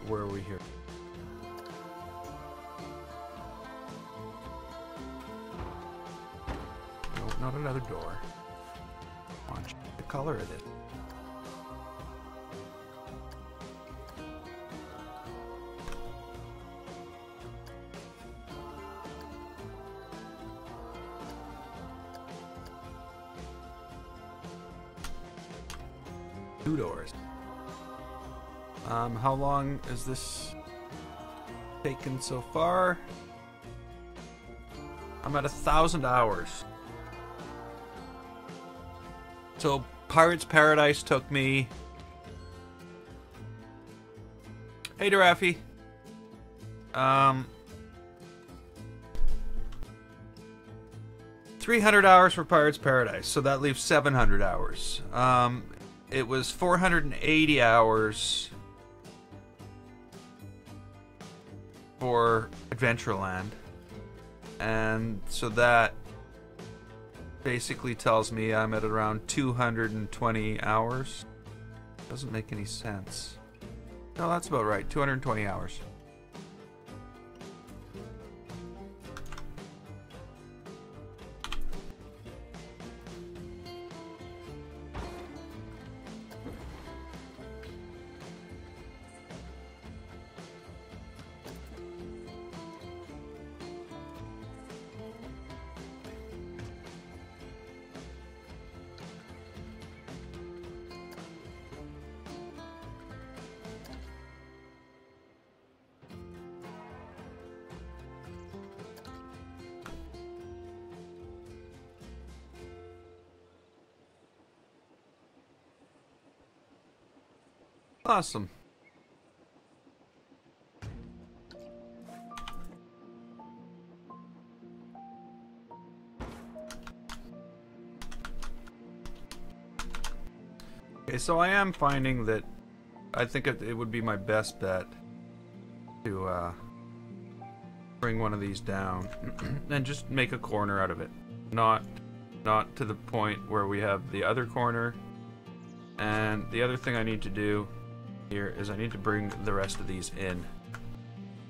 Where are we here? No, not another door. Watch the color of it. Two doors. How long is this taken so far? I'm at 1,000 hours. So Pirates Paradise took me... Hey, Darafi. 300 hours for Pirates Paradise, so that leaves 700 hours. It was 480 hours for Adventureland, and so that basically tells me I'm at around 220 hours. Doesn't make any sense. No, that's about right. 220 hours. Awesome. Okay, so I am finding that I think it would be my best bet to bring one of these down and just make a corner out of it. Not to the point where we have the other corner. And the other thing I need to do here is I need to bring the rest of these in.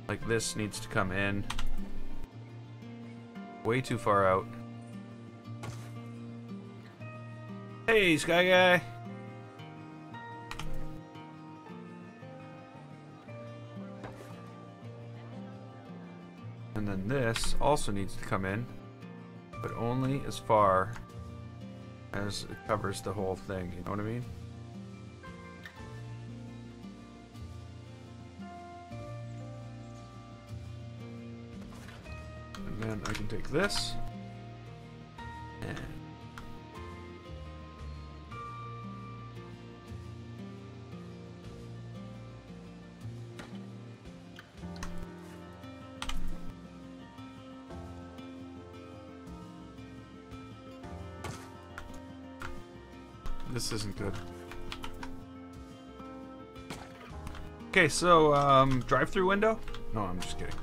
Like this needs to come in way too far out. Hey, Sky Guy! And then this also needs to come in, but only as far as it covers the whole thing, you know what I mean? And then I can take this and this isn't good. Okay, so drive-through window? No, I'm just kidding.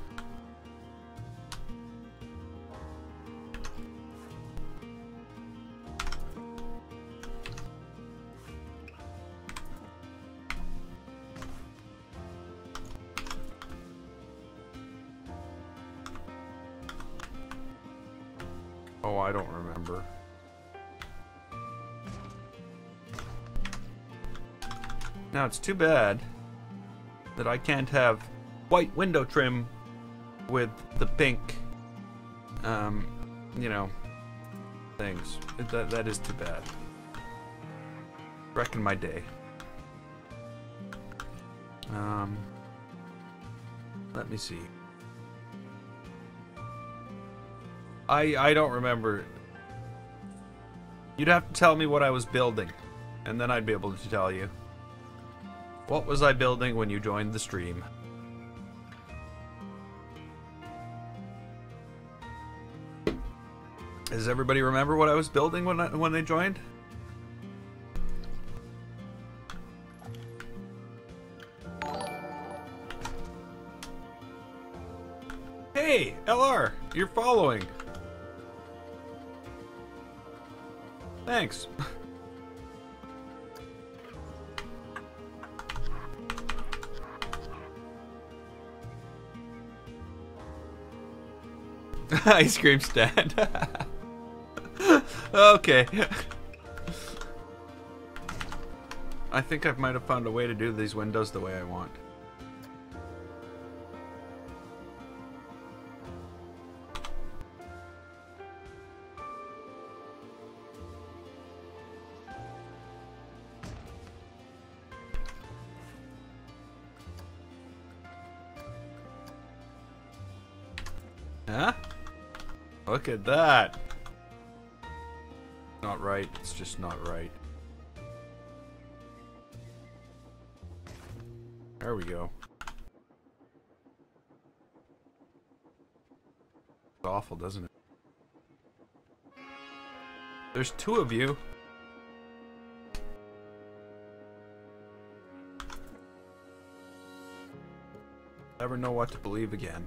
Oh, I don't remember. Now it's too bad that I can't have white window trim with the pink, you know, things. That is too bad. Wrecking my day. Let me see. I don't remember. You'd have to tell me what I was building, and then I'd be able to tell you. What was I building when you joined the stream? Does everybody remember what I was building when they joined? Hey, LR, you're following. Thanks. Ice cream stand. Okay. I think I might have found a way to do these windows the way I want. Huh? Look at that. Not right. It's just not right. There we go. It's awful, doesn't it? There's two of you. Never know what to believe again.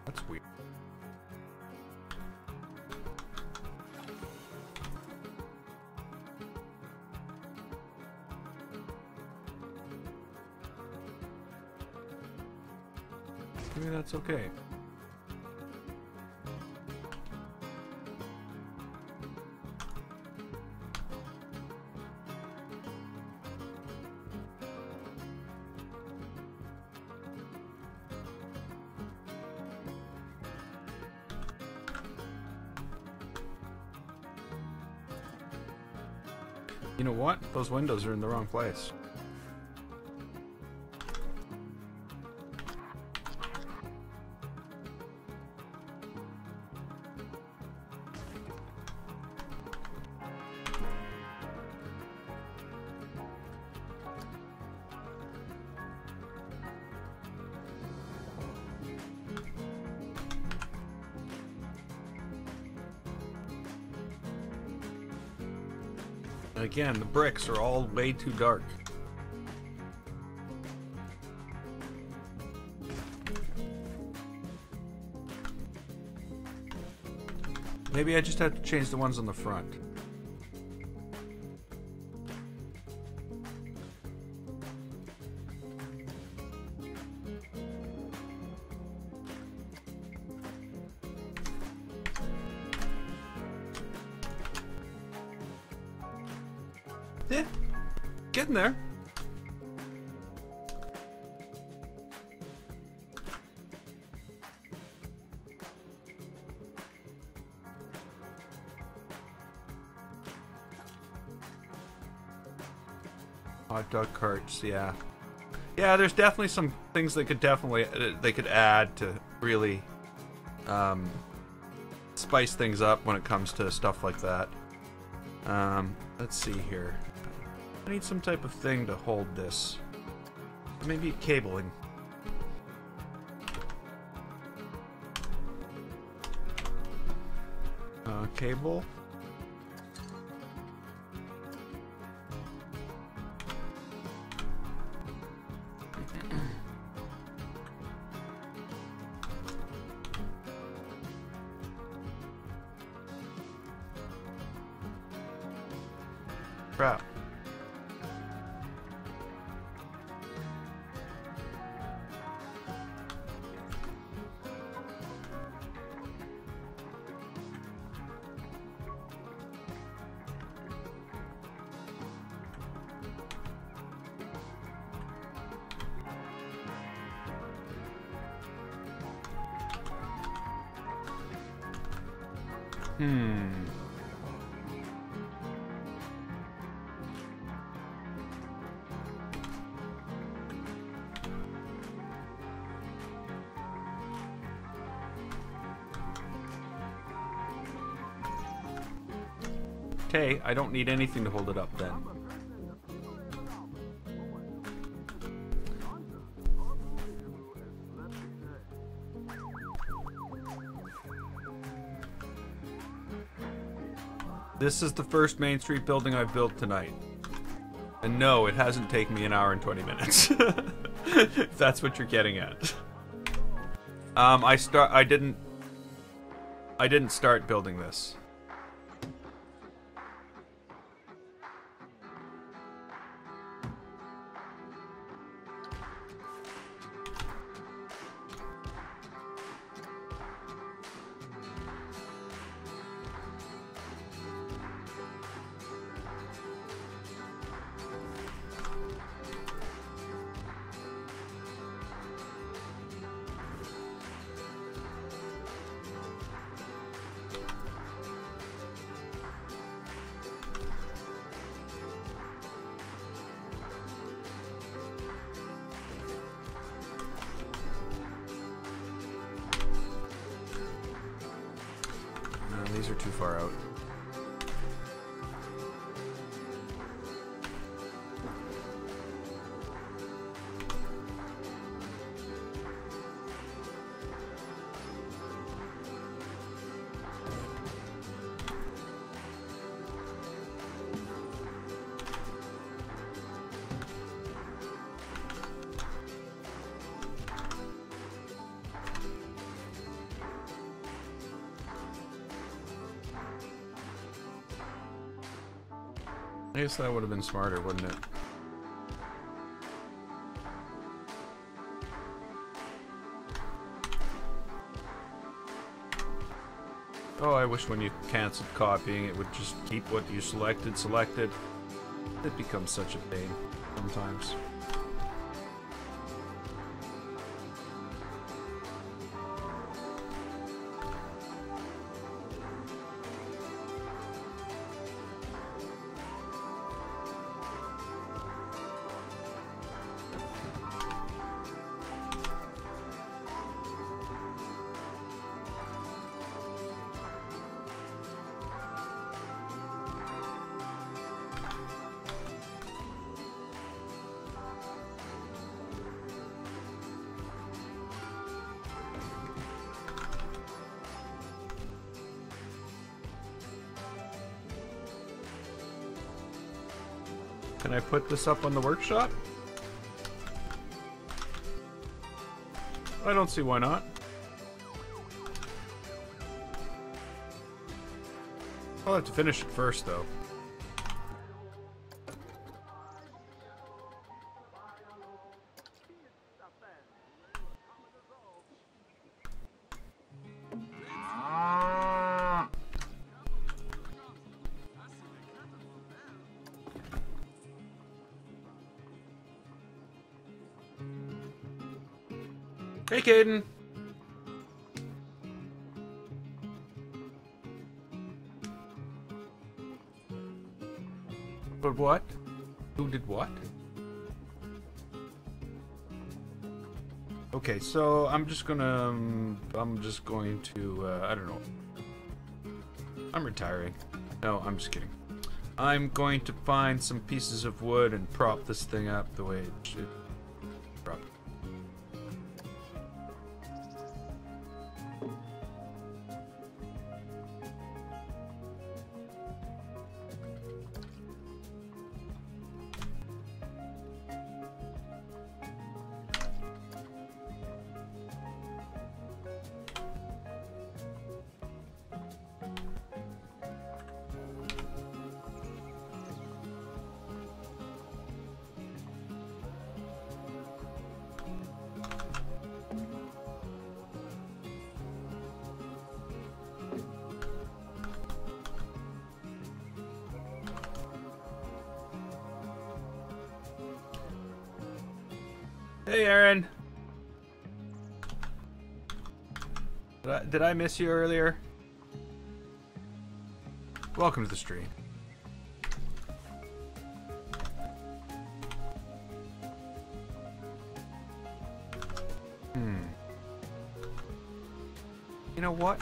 That's weird. Maybe that's okay. You know what? Those windows are in the wrong place. Again, the bricks are all way too dark. Maybe I just have to change the ones on the front. Yeah, getting there. Hot dog carts, yeah. Yeah, there's definitely some things they could add to really spice things up when it comes to stuff like that. Let's see here. I need some type of thing to hold this. Maybe cabling. Cable. Crap. Okay, I don't need anything to hold it up then. This is the first Main Street building I've built tonight. And no, it hasn't taken me an hour and 20 minutes. If that's what you're getting at. I didn't start building this. These are too far out. I guess that would have been smarter, wouldn't it? Oh, I wish when you canceled copying, it would just keep what you selected. It becomes such a pain sometimes. Can I put this up on the workshop? I don't see why not. I'll have to finish it first, though. Hey, Caden. But what? Who did what? Okay, so I'm just going to, I don't know. I'm retiring. No, I'm just kidding. I'm going to find some pieces of wood and prop this thing up the way it should. Prop. Hey, Aaron. Did I miss you earlier? Welcome to the stream. You know what?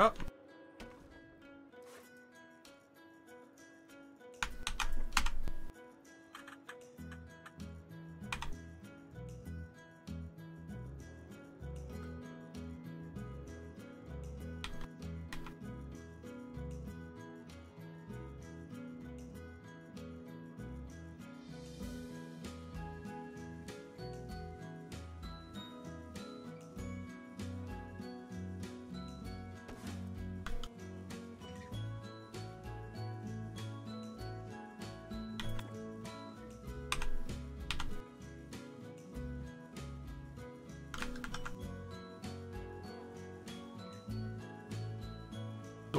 Oh.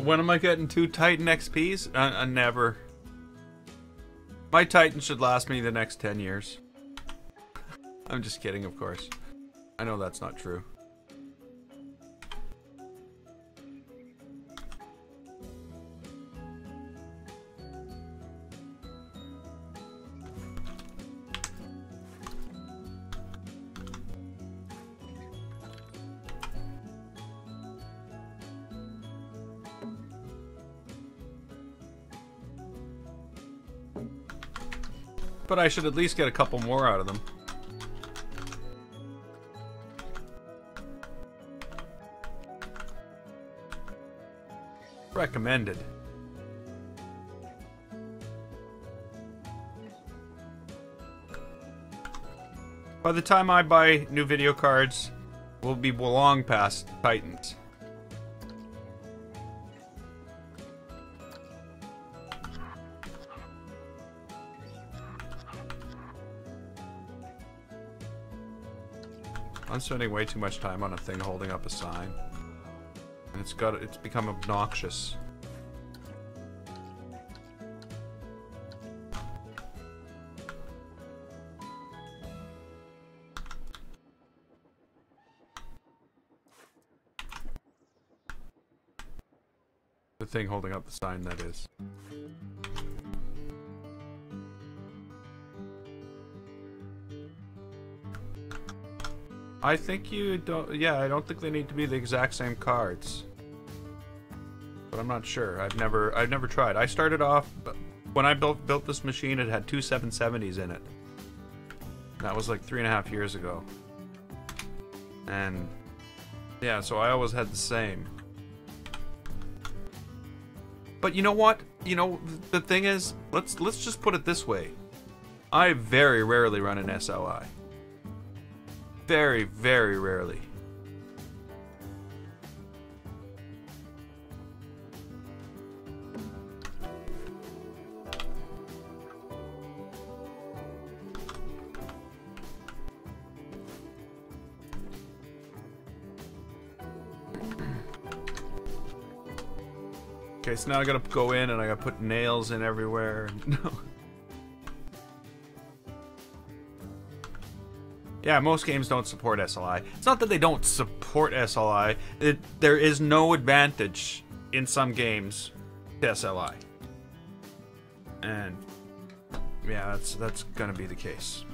When am I getting 2 Titan XPs? Never. My Titan should last me the next 10 years. I'm just kidding, of course. I know that's not true. But I should at least get a couple more out of them. Recommended. By the time I buy new video cards, we'll be long past Titans. I'm spending way too much time on a thing holding up a sign. And it's become obnoxious. The thing holding up the sign, that is. I think you don't, yeah, I don't think they need to be the exact same cards. But I'm not sure. I've never tried. I started off, when I built this machine, it had two 770s in it. That was like 3.5 years ago. And yeah, so I always had the same. But you know what? You know, the thing is, let's just put it this way. I very rarely run an SLI. Very, very rarely. Okay, so now I gotta go in and I gotta put nails in everywhere. No. Yeah, most games don't support SLI. It's not that they don't support SLI. There is no advantage in some games to SLI. And yeah, that's gonna be the case.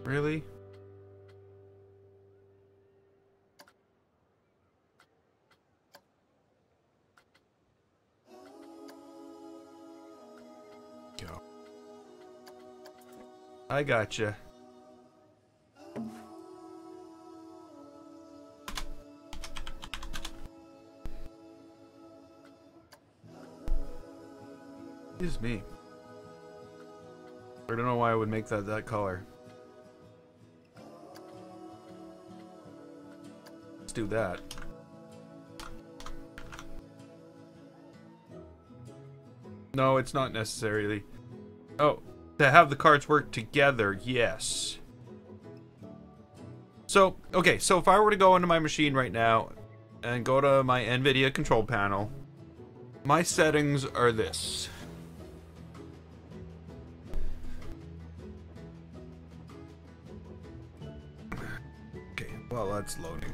Really? Go. I gotcha. Excuse me. I don't know why I would make that color. Do that. No, it's not necessarily. Oh, to have the cards work together, yes. So, okay, so if I were to go into my machine right now and go to my NVIDIA control panel, my settings are this. Okay, well, that's loading.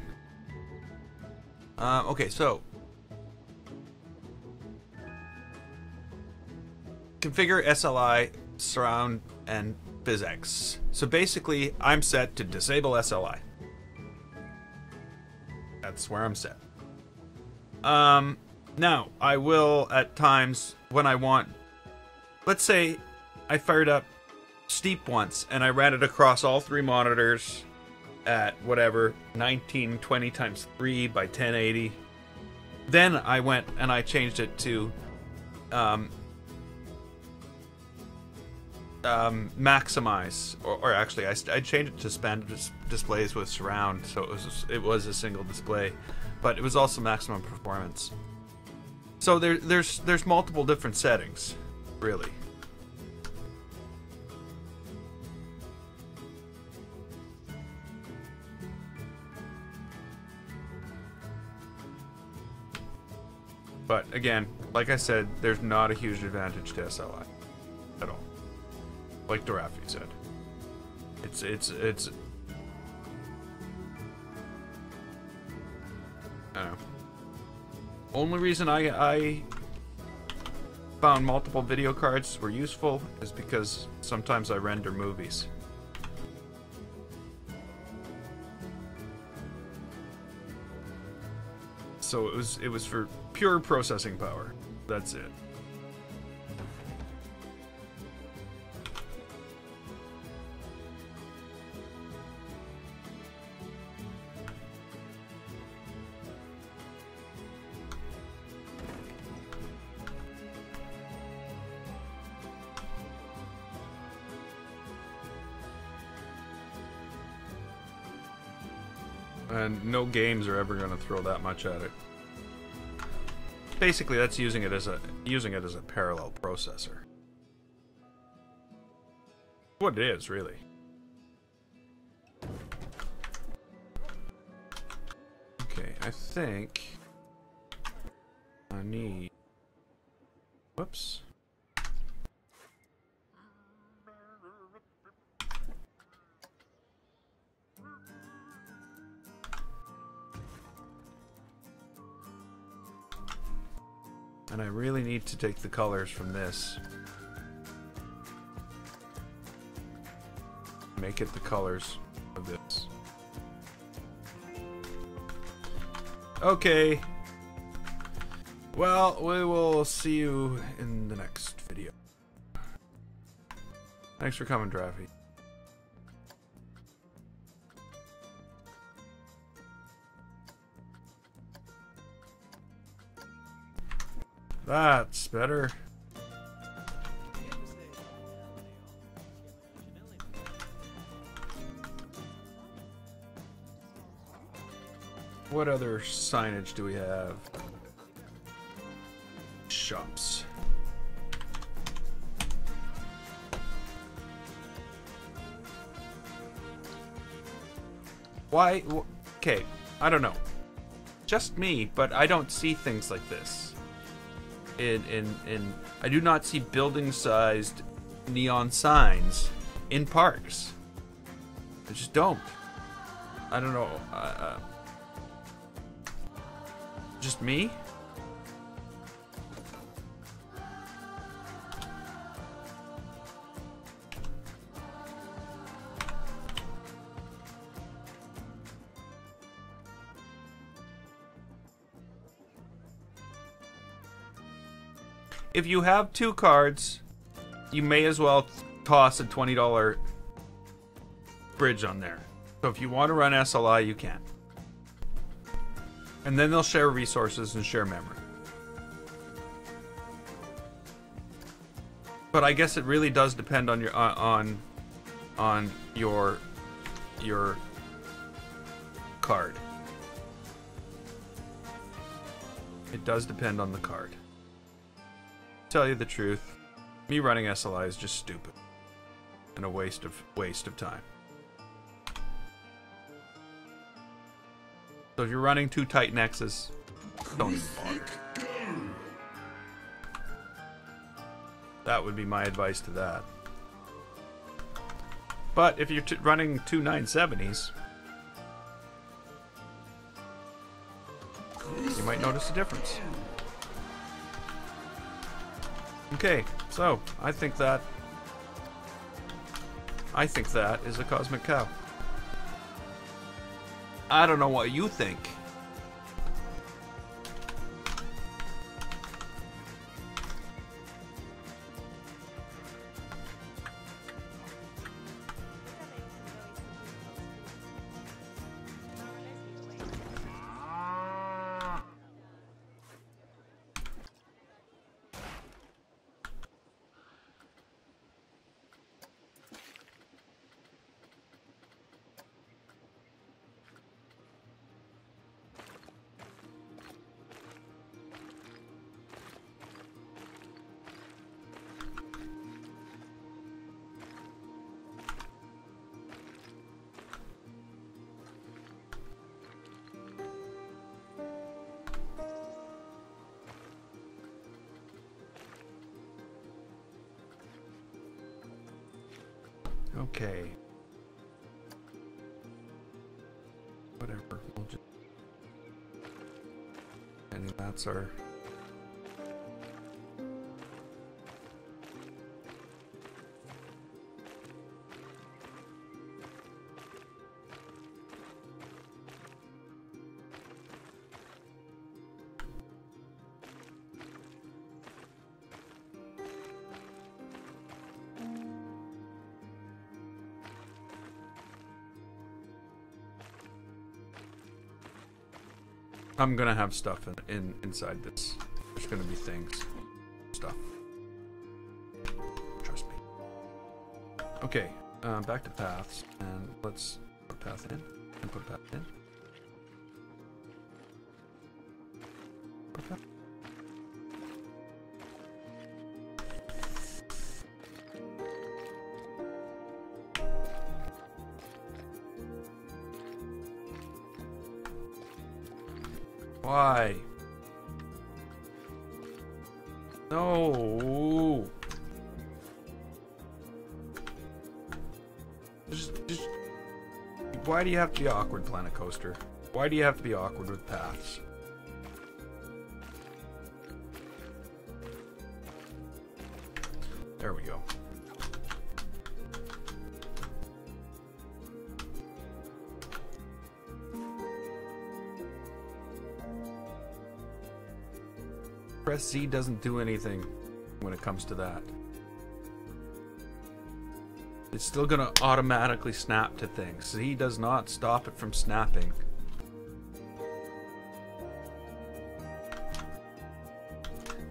Okay, so configure SLI, surround, and PhysX. So basically, I'm set to disable SLI. That's where I'm set. Now, I will, at times, when I want... Let's say I fired up Steep once, and I ran it across all three monitors at whatever 1920 times 3 by 1080. Then I went and I changed it to maximize, or actually I changed it to span displays with surround, so it was a single display, but it was also maximum performance. So there's multiple different settings, really. But again, like I said, there's not a huge advantage to SLI at all. Like Dorafi said, it's I don't know. Only reason I found multiple video cards were useful is because sometimes I render movies. So it was for pure processing power. That's it. And no games are ever going to throw that much at it. Basically, that's using it as a parallel processor. What it is, really. Okay, I think I need. Whoops. And I really need to take the colors from this. Make it the colors of this. Okay. Well, we will see you in the next video. Thanks for coming, Draffy. That's better. What other signage do we have? Shops. Why? Okay, I don't know. Just me, but I don't see things like this. I do not see building-sized neon signs in parks. I just don't. I don't know. Just me? If you have 2 cards, you may as well toss a $20 bridge on there. So if you want to run SLI, you can. And then they'll share resources and share memory. But I guess it really does depend on your on your card. It does depend on the card. Tell you the truth, me running SLI is just stupid and a waste of time. So if you're running 2 Titan X's, don't even bother. That would be my advice to that. But if you're running 2 970s, you might notice a difference. Okay, so I think that is a cosmic cow. I don't know what you think. Okay. Whatever. We'll just... And that's our... I'm gonna have stuff inside this. There's gonna be things. Stuff. Trust me. Okay, back to paths, and let's put a path in, and put a path in. Put a path. Why? No. Just, why do you have to be awkward, Planet Coaster? Why do you have to be awkward with paths? There we go. Press Z doesn't do anything when it comes to that. It's still gonna automatically snap to things. Z does not stop it from snapping.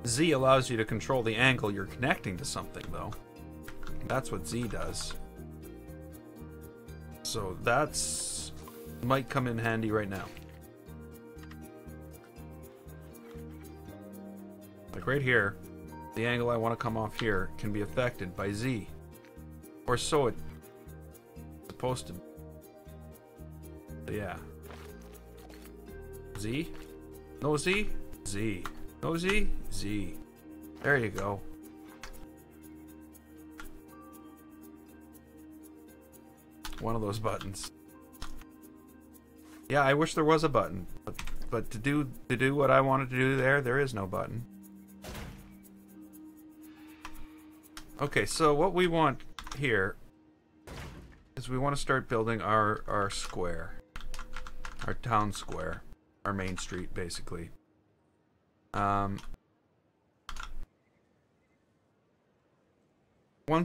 Z allows you to control the angle you're connecting to something, though. That's what Z does. So that's might come in handy right now. Like right here, the angle I want to come off here can be affected by Z. Or so it's supposed to. But yeah. Z? No Z? Z. No Z? Z. There you go. One of those buttons. Yeah, I wish there was a button. But to do what I wanted to do there is no button. Okay, so what we want here is we want to start building our square. Our town square. Our main street, basically. One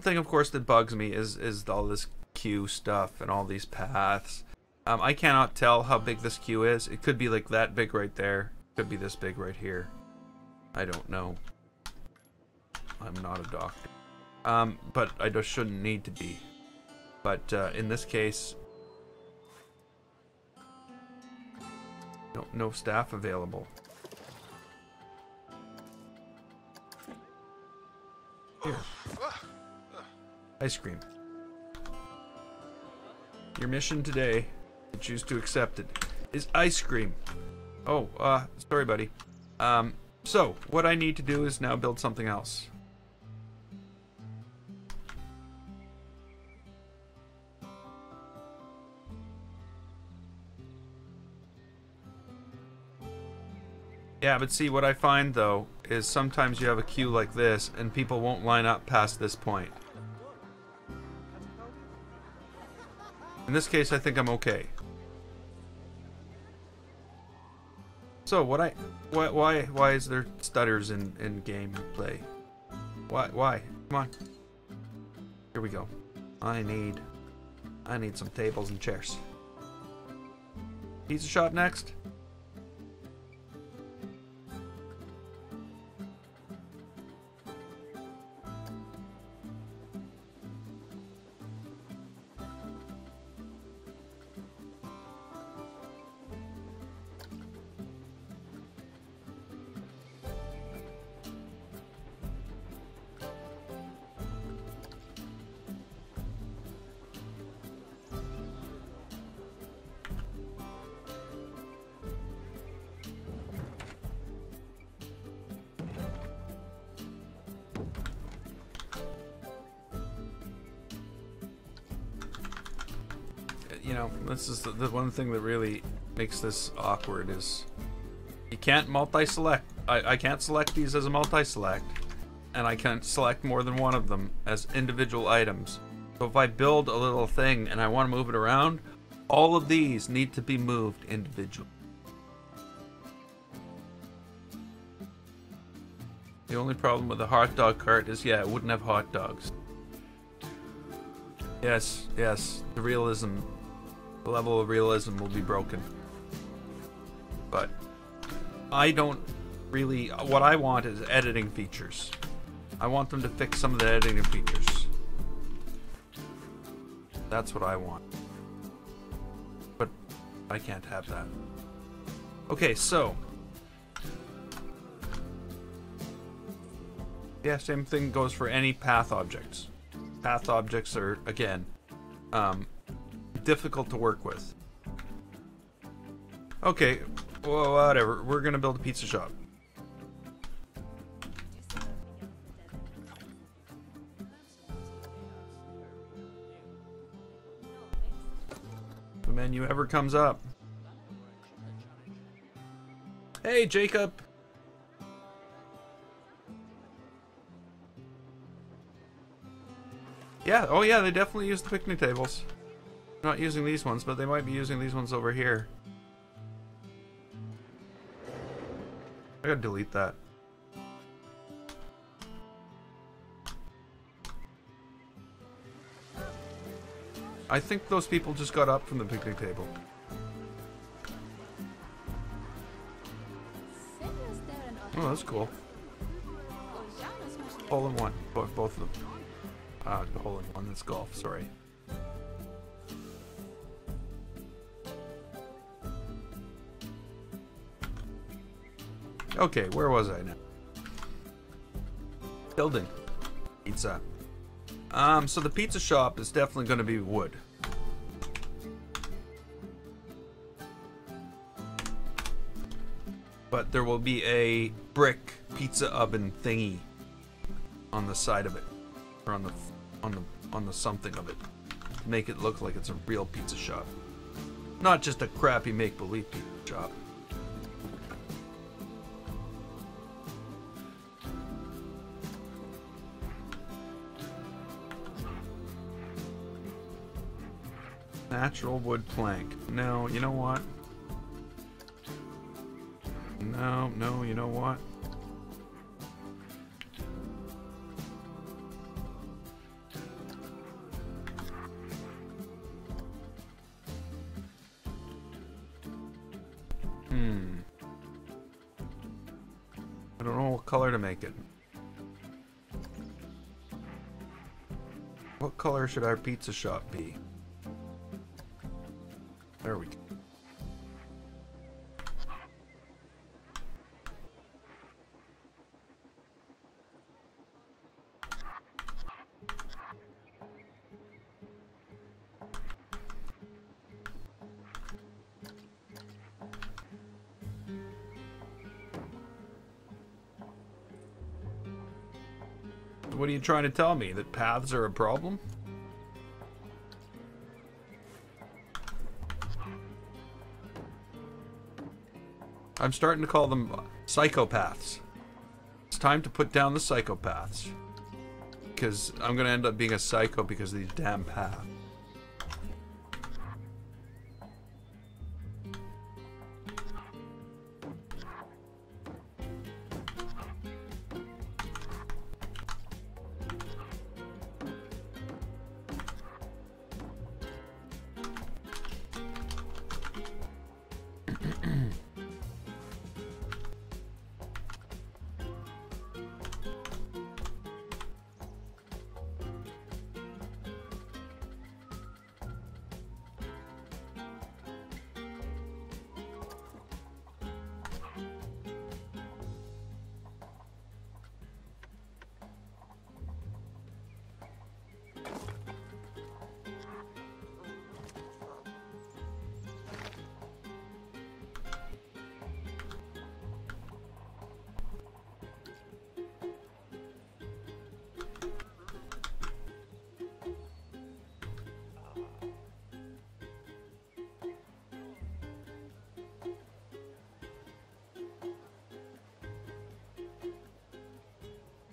thing, of course, that bugs me is all this queue stuff and all these paths. I cannot tell how big this queue is. It could be like that big right there. It could be this big right here. I don't know. I'm not a doctor. But I just shouldn't need to be. But in this case, no staff available. Here. Ice cream. Your mission today, you choose to accept it, is ice cream. Oh, sorry, buddy. So what I need to do is now build something else. Yeah, but see, what I find, though, is sometimes you have a queue like this, and people won't line up past this point. In this case, I think I'm okay. So, why is there stutters in gameplay? Why? Come on. Here we go. I need some tables and chairs. Pizza shop next? You know, this is the one thing that really makes this awkward is you can't multi-select. I can't select these as a multi-select, and I can't select more than one of them as individual items. So if I build a little thing and I want to move it around, all of these need to be moved individually. The only problem with the hot dog cart is, yeah, it wouldn't have hot dogs. Yes, the realism, the level of realism will be broken. But I don't really... What I want is editing features. I want them to fix some of the editing features. That's what I want. But I can't have that. Okay, so... Yeah, same thing goes for any path objects. Path objects are, again, difficult to work with. Okay, well, whatever. We're gonna build a pizza shop. The menu ever comes up. Hey, Jacob! Yeah, oh yeah, they definitely use the picnic tables. Not using these ones, but they might be using these ones over here. I gotta delete that. I think those people just got up from the picnic table. Oh, that's cool. Hole in one, both of them. The hole in one, that's golf, sorry. Okay, where was I now? Building. Pizza. So the pizza shop is definitely going to be wood. But there will be a brick pizza oven thingy on the side of it, or on the something of it, to make it look like it's a real pizza shop, not just a crappy make-believe pizza shop. Natural wood plank. No, you know what? No, you know what? I don't know what color to make it. What color should our pizza shop be? There we go. What are you trying to tell me? That paths are a problem? I'm starting to call them psychopaths. It's time to put down the psychopaths. Because I'm going to end up being a psycho because of these damn paths.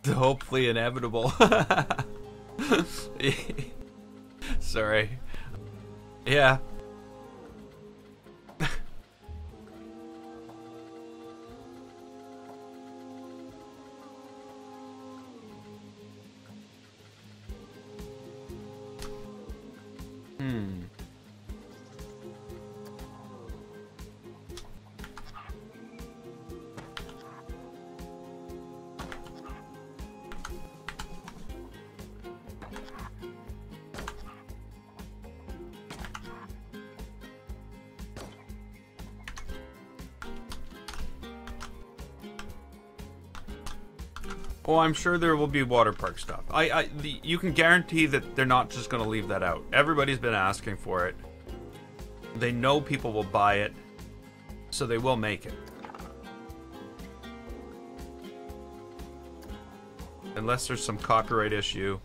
Hopefully inevitable. Sorry. Yeah. Oh, I'm sure there will be water park stuff. You can guarantee that they're not just going to leave that out. Everybody's been asking for it. They know people will buy it, so they will make it. Unless there's some copyright issue.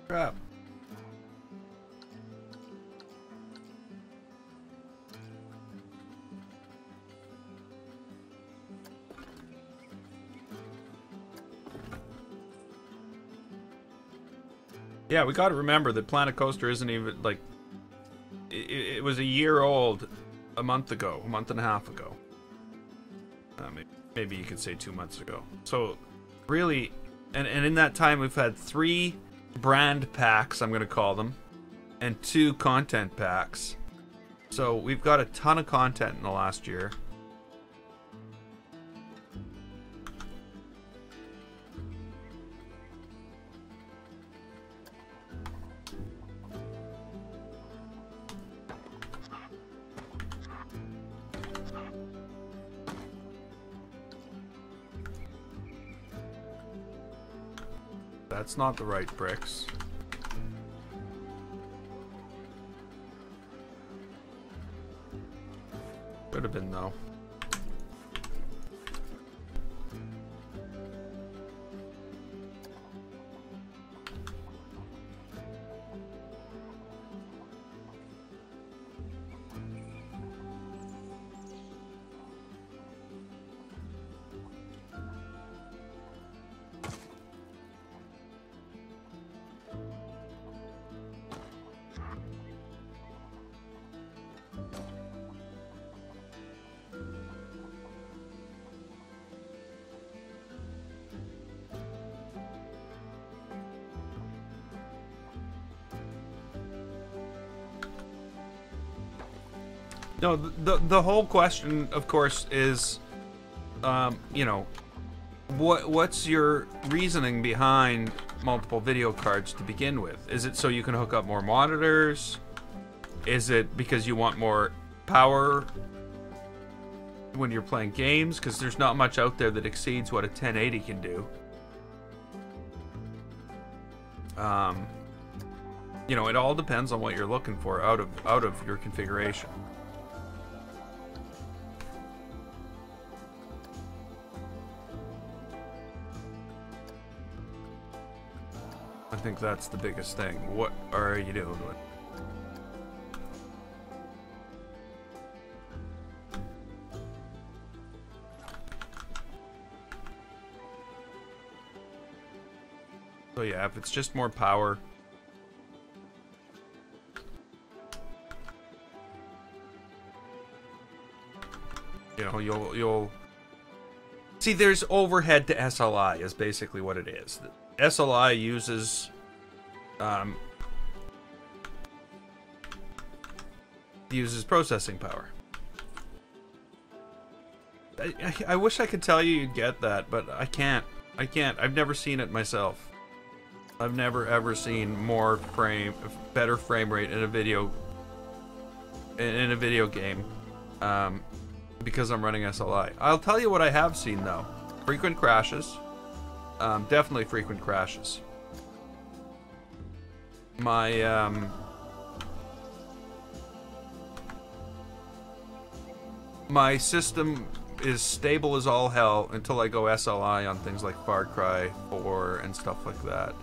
Crap. Yeah, we got to remember that Planet Coaster isn't even like it was a year old a month ago, a month and a half ago. Maybe you could say 2 months ago. So really, and in that time we've had 3 brand packs, I'm going to call them, and 2 content packs. So we've got a ton of content in the last year. That's not the right bricks. Could have been though. No, the whole question, of course, is, you know, what's your reasoning behind multiple video cards to begin with? Is it so you can hook up more monitors? Is it because you want more power when you're playing games? Because there's not much out there that exceeds what a 1080 can do. You know, it all depends on what you're looking for out of your configuration. I think that's the biggest thing. What are you doing with? So yeah, if it's just more power, you know, you'll see there's overhead to SLI is basically what it is. SLI uses processing power. I wish I could tell you you'd get that, but I can't. I've never seen it myself. I've never ever seen better frame rate in a video game because I'm running SLI. I'll tell you what I have seen though. Frequent crashes. Definitely frequent crashes. My my system is stable as all hell until I go SLI on things like Far Cry 4 and stuff like that.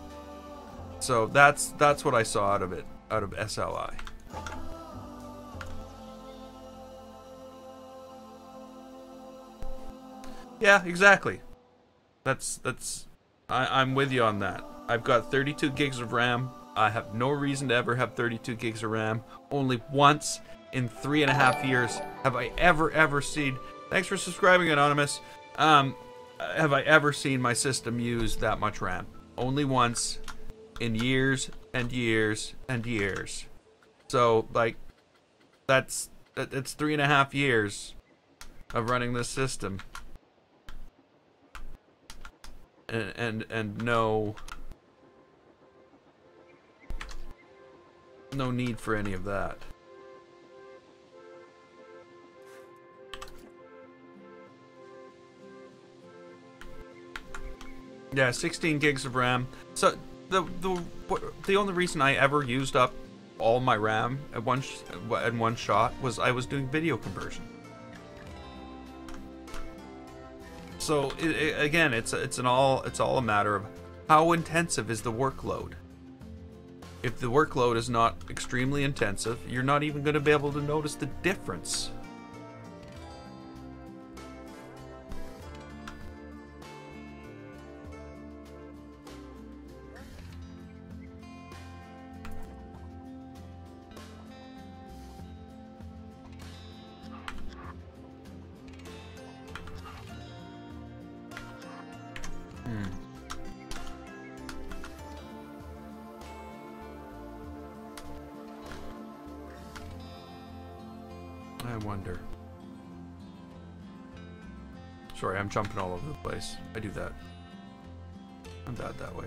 So that's what I saw out of SLI. Yeah, exactly. I'm with you on that. I've got 32 gigs of RAM. I have no reason to ever have 32 gigs of RAM. Only once in 3.5 years have I ever seen. Thanks for subscribing, Anonymous. Have I ever seen my system use that much RAM? Only once in years and years and years. So like, it's 3.5 years of running this system. and no need for any of that. Yeah, 16 gigs of RAM. So the only reason I ever used up all my RAM at one shot was I was doing video conversion. So again, it's all a matter of how intensive is the workload. If the workload is not extremely intensive, you're not even going to be able to notice the difference. I wonder. Sorry, I'm jumping all over the place. I do that. I'm bad that way.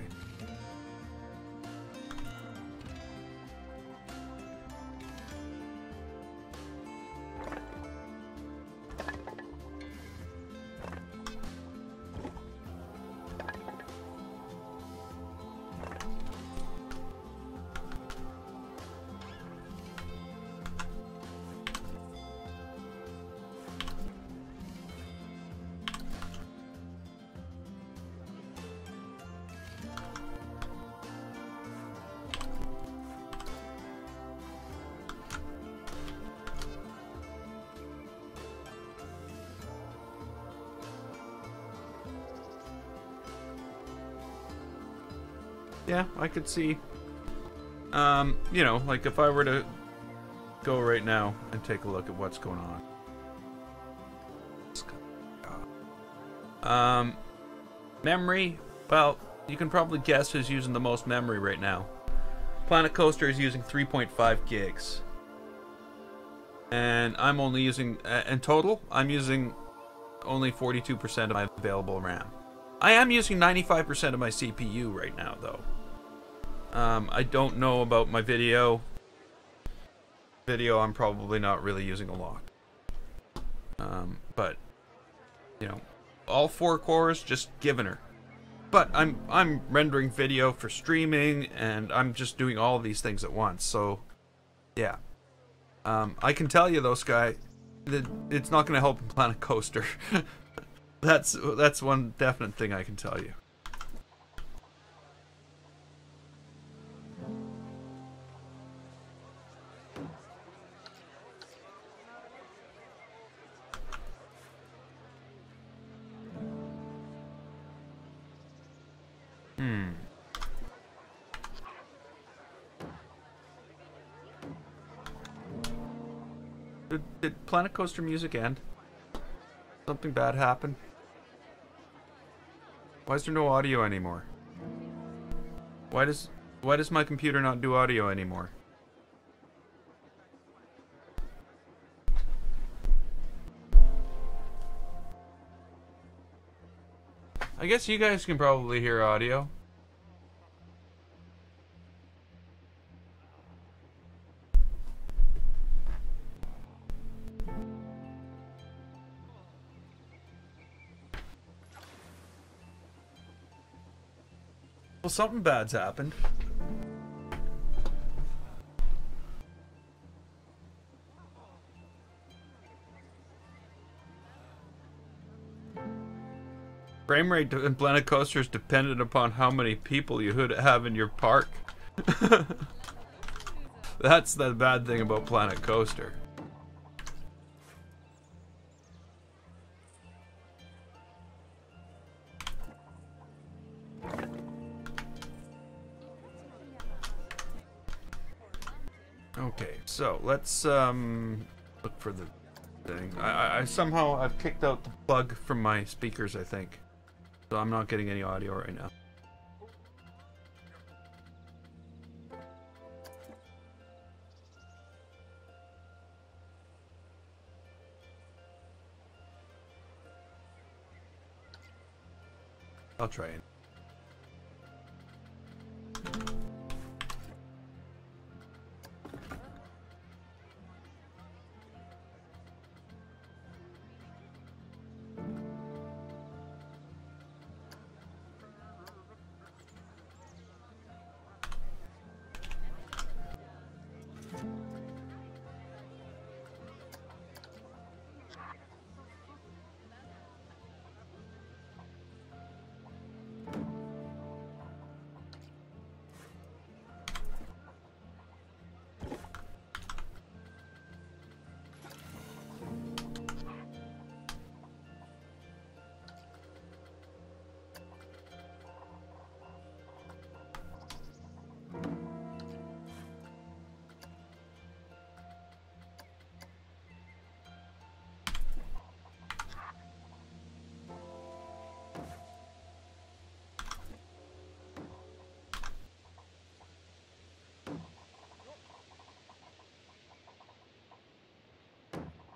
Yeah, I could see, you know, like if I were to go right now and take a look at what's going on. Memory, well, you can probably guess who's using the most memory right now. Planet Coaster is using 3.5 gigs. And I'm only using, in total, I'm using only 42% of my available RAM. I am using 95% of my CPU right now, though. I don't know about my video. Video, I'm probably not really using a lot. But, you know, all 4 cores, just giving her. But I'm rendering video for streaming, and I'm just doing all these things at once. So, yeah. I can tell you, though, Sky, that it's not going to help in Planet Coaster. That's one definite thing I can tell you. Did Planet Coaster music end? Something bad happen? Why is there no audio anymore? Why does my computer not do audio anymore? I guess you guys can probably hear audio. Well, something bad's happened. Frame rate in Planet Coaster is dependent upon how many people you have in your park. That's the bad thing about Planet Coaster. Okay, so let's look for the thing. I somehow I've kicked out the plug from my speakers, I think. So I'm not getting any audio right now. I'll try it.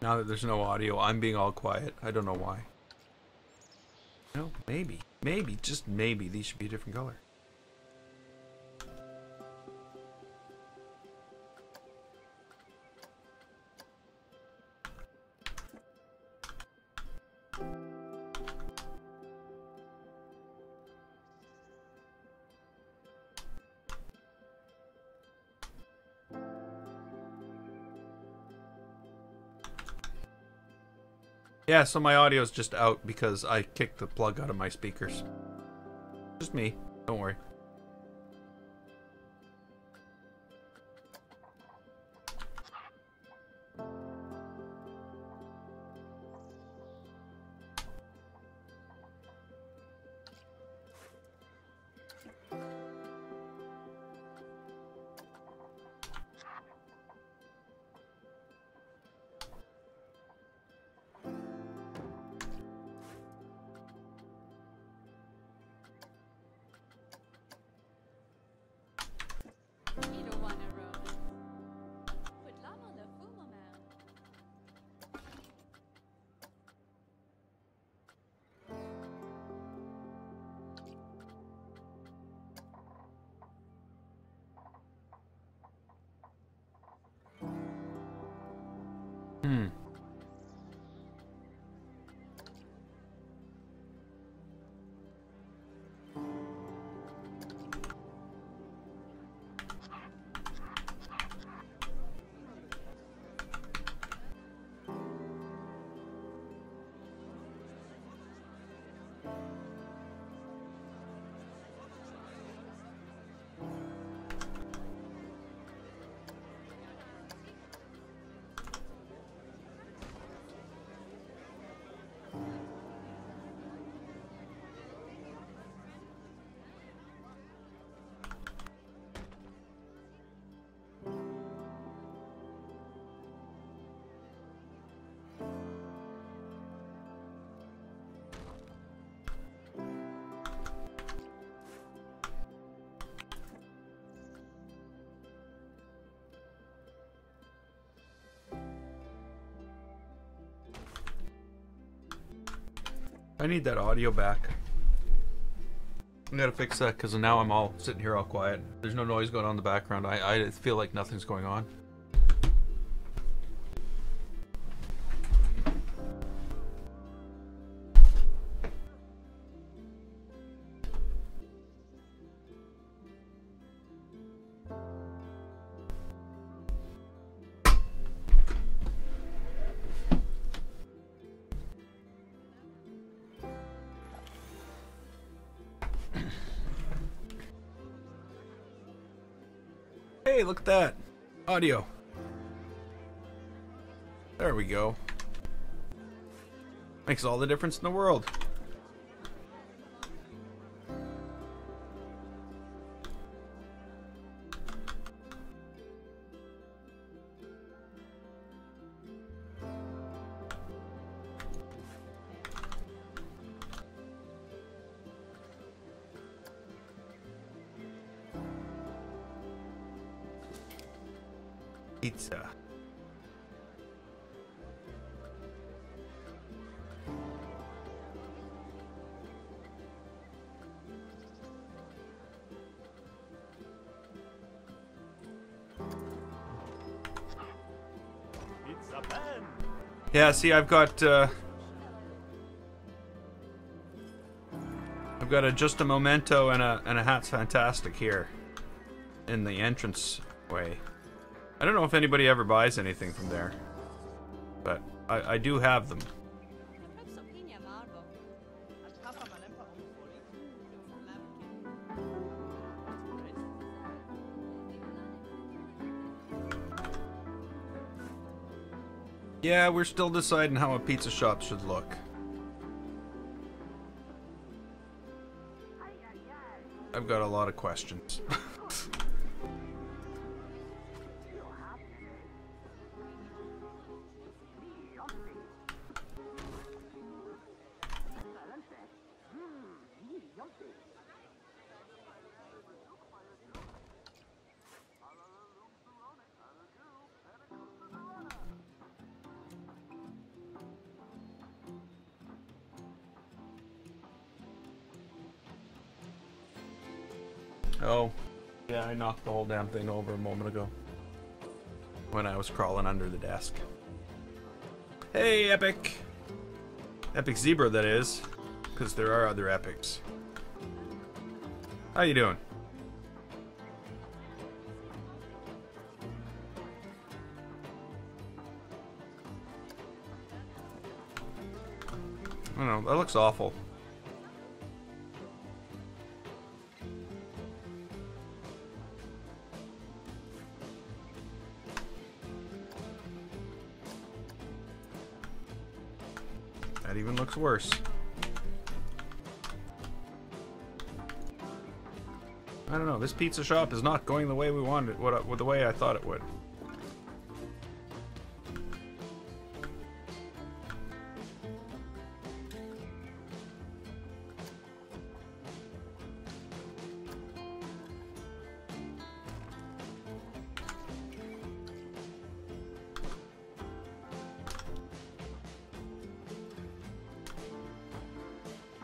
Now that there's no audio, I'm being all quiet. I don't know why. No, maybe. Maybe, just maybe, these should be a different color. Yeah, so my audio's just out because I kicked the plug out of my speakers. Just me, don't worry. I need that audio back. I gotta fix that because now I'm all sitting here all quiet. There's no noise going on in the background. I feel like nothing's going on. Hey, look at that. Audio. There we go. Makes all the difference in the world. Pizza. Yeah, see, I've got a just a memento and a Hat's Fantastic here in the entrance way. I don't know if anybody ever buys anything from there, but I do have them. Yeah, we're still deciding how a pizza shop should look. I've got a lot of questions. Oh, yeah, I knocked the whole damn thing over a moment ago when I was crawling under the desk. Hey, Epic! Epic Zebra, that is, because there are other epics. How you doing? I don't know, that looks awful. That even looks worse. I don't know, this pizza shop is not going the way we wanted it, the way I thought it would.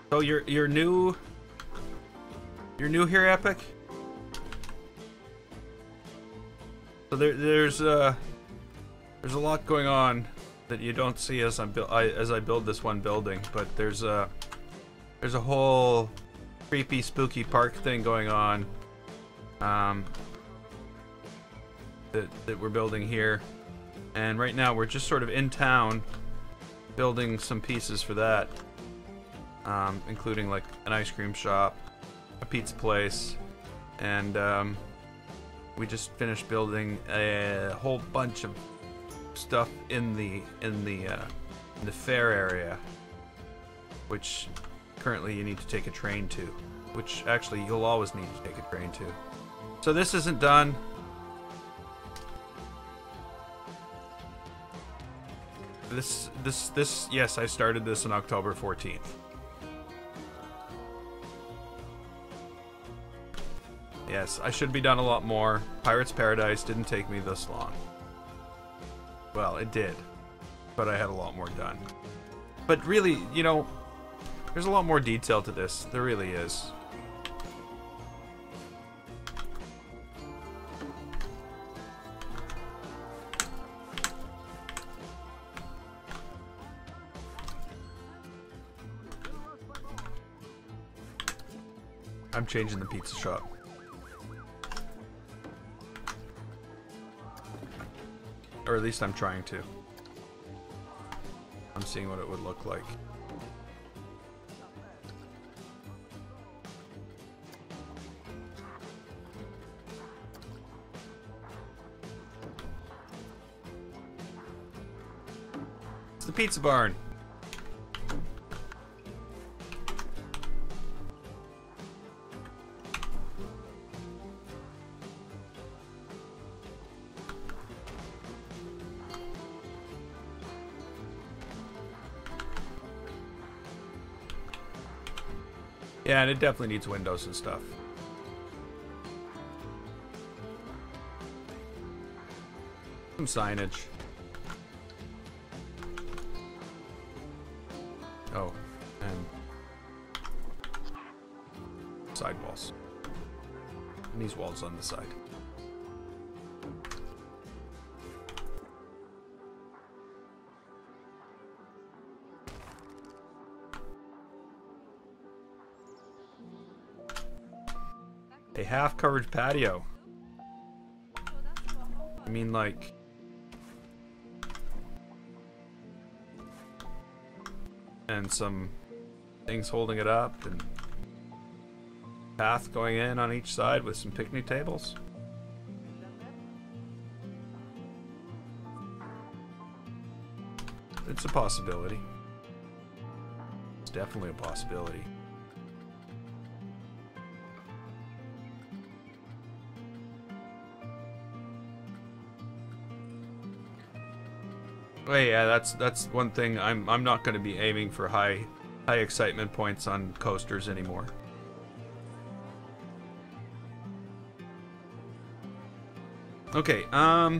So you're new here, Epic? So there's a lot going on that you don't see as I build this one building, but there's a whole creepy, spooky park thing going on that we're building here, and right now we're just sort of in town building some pieces for that, including like an ice cream shop, a pizza place, and we just finished building a whole bunch of stuff in the fair area, which currently you need to take a train to, which actually you'll always need to take a train to. So this isn't done. This yes, I started this on October 14th. Yes, I should be done a lot more. Pirate's Paradise didn't take me this long. Well, it did, but I had a lot more done. But really, you know, there's a lot more detail to this. There really is. I'm changing the pizza shop. Or at least I'm trying to. I'm seeing what it would look like. It's the pizza barn. Yeah, and it definitely needs windows and stuff. Some signage. Oh, and sidewalls. And these walls on the side. A half-covered patio. I mean, like... and some things holding it up, and path going in on each side with some picnic tables. It's a possibility. It's definitely a possibility. Oh, yeah, that's one thing. I'm not going to be aiming for high excitement points on coasters anymore. Okay, I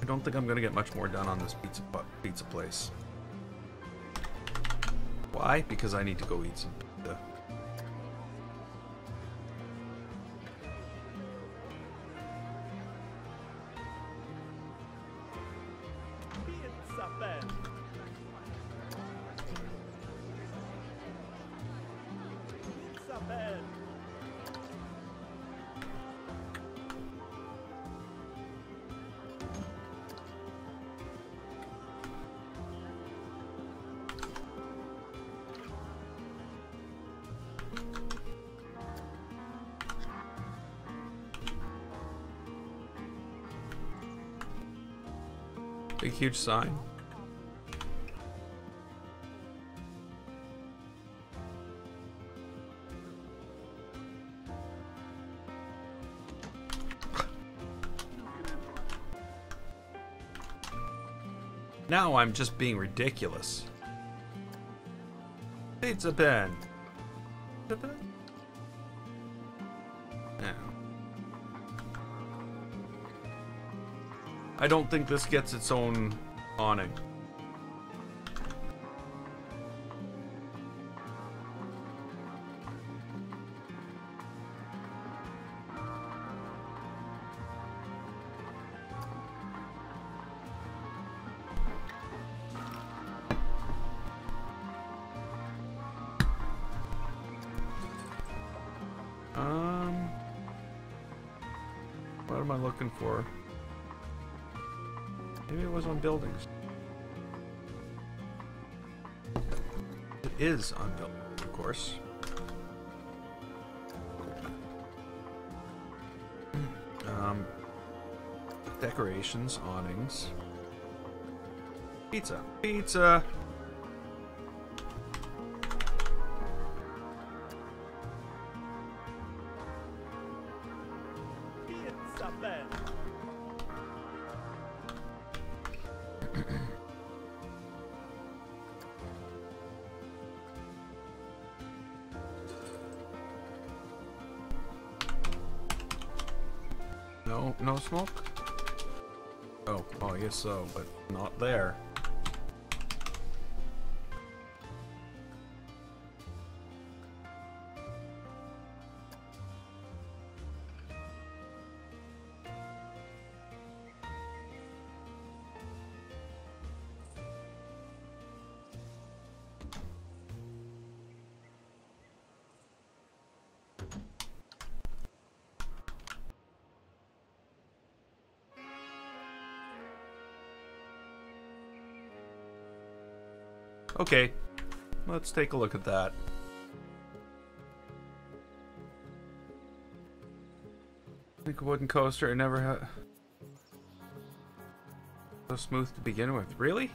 don't think I'm going to get much more done on this pizza place. Why? Because I need to go eat some pizza. Big huge sign. Now I'm just being ridiculous. Pizza pen. Pizza pen? Yeah. I don't think this gets its own awning. What am I looking for? Maybe it was on buildings. It is on buildings, of course. Decorations, awnings. Pizza. Pizza! No smoke? Oh, I guess so, but not there. Okay, let's take a look at that. I think a wooden coaster I never had. So smooth to begin with. Really?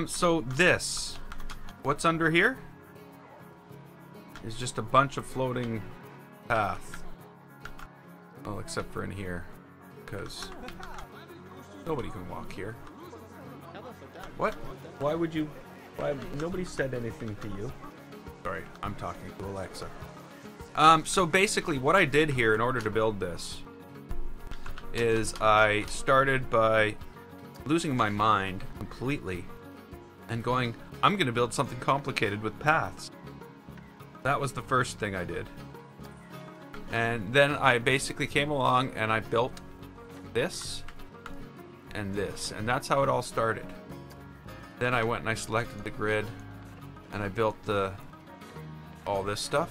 So this. What's under here? Is just a bunch of floating path. Well, except for in here. Because nobody can walk here. What? Why would you... Why? Nobody said anything to you. Sorry, I'm talking to Alexa. So basically what I did here in order to build this is I started by losing my mind completely and going, I'm going to build something complicated with paths. That was the first thing I did. And then I basically came along and I built this and this. And that's how it all started. Then I went and I selected the grid and I built all this stuff.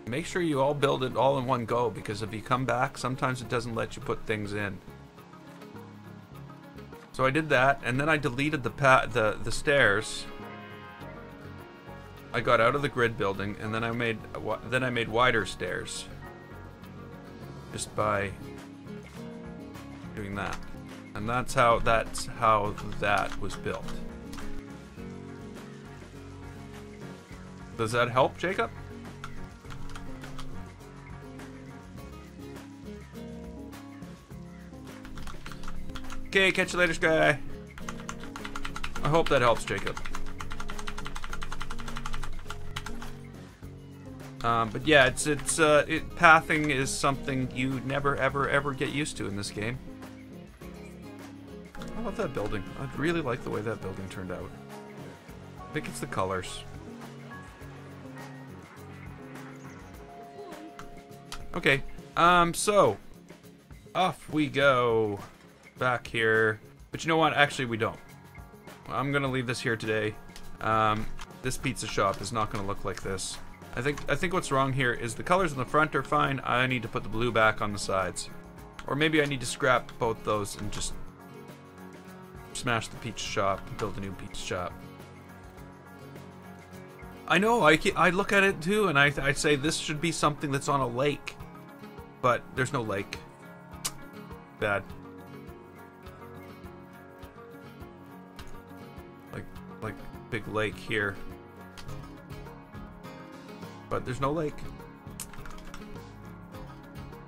Make sure you all build it all in one go, because if you come back, sometimes it doesn't let you put things in. So I did that, and then I deleted the stairs. I got out of the grid building, and then I made wider stairs. Just by doing that. And that's how that was built. Does that help, Jacob? Okay, catch you later, Sky. I hope that helps, Jacob. But yeah, pathing is something you never ever get used to in this game. I love that building. I really like the way that building turned out. I think it's the colors. Okay, so off we go back here. But you know what? Actually, we don't. I'm gonna leave this here today. This pizza shop is not going to look like this. I think what's wrong here is the colors in the front are fine. I need to put the blue back on the sides. Or maybe I need to scrap both those and just smash the pizza shop and build a new pizza shop. I know, I look at it too, and I say this should be something that's on a lake. But there's no lake. Bad. Like big lake here. But there's no lake.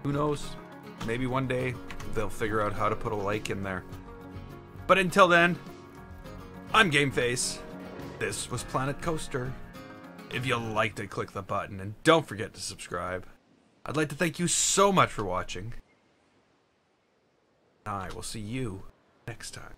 Who knows? Maybe one day they'll figure out how to put a lake in there. But until then, I'm GameFace. This was Planet Coaster. If you liked it, click the button, and don't forget to subscribe. I'd like to thank you so much for watching. I will see you next time.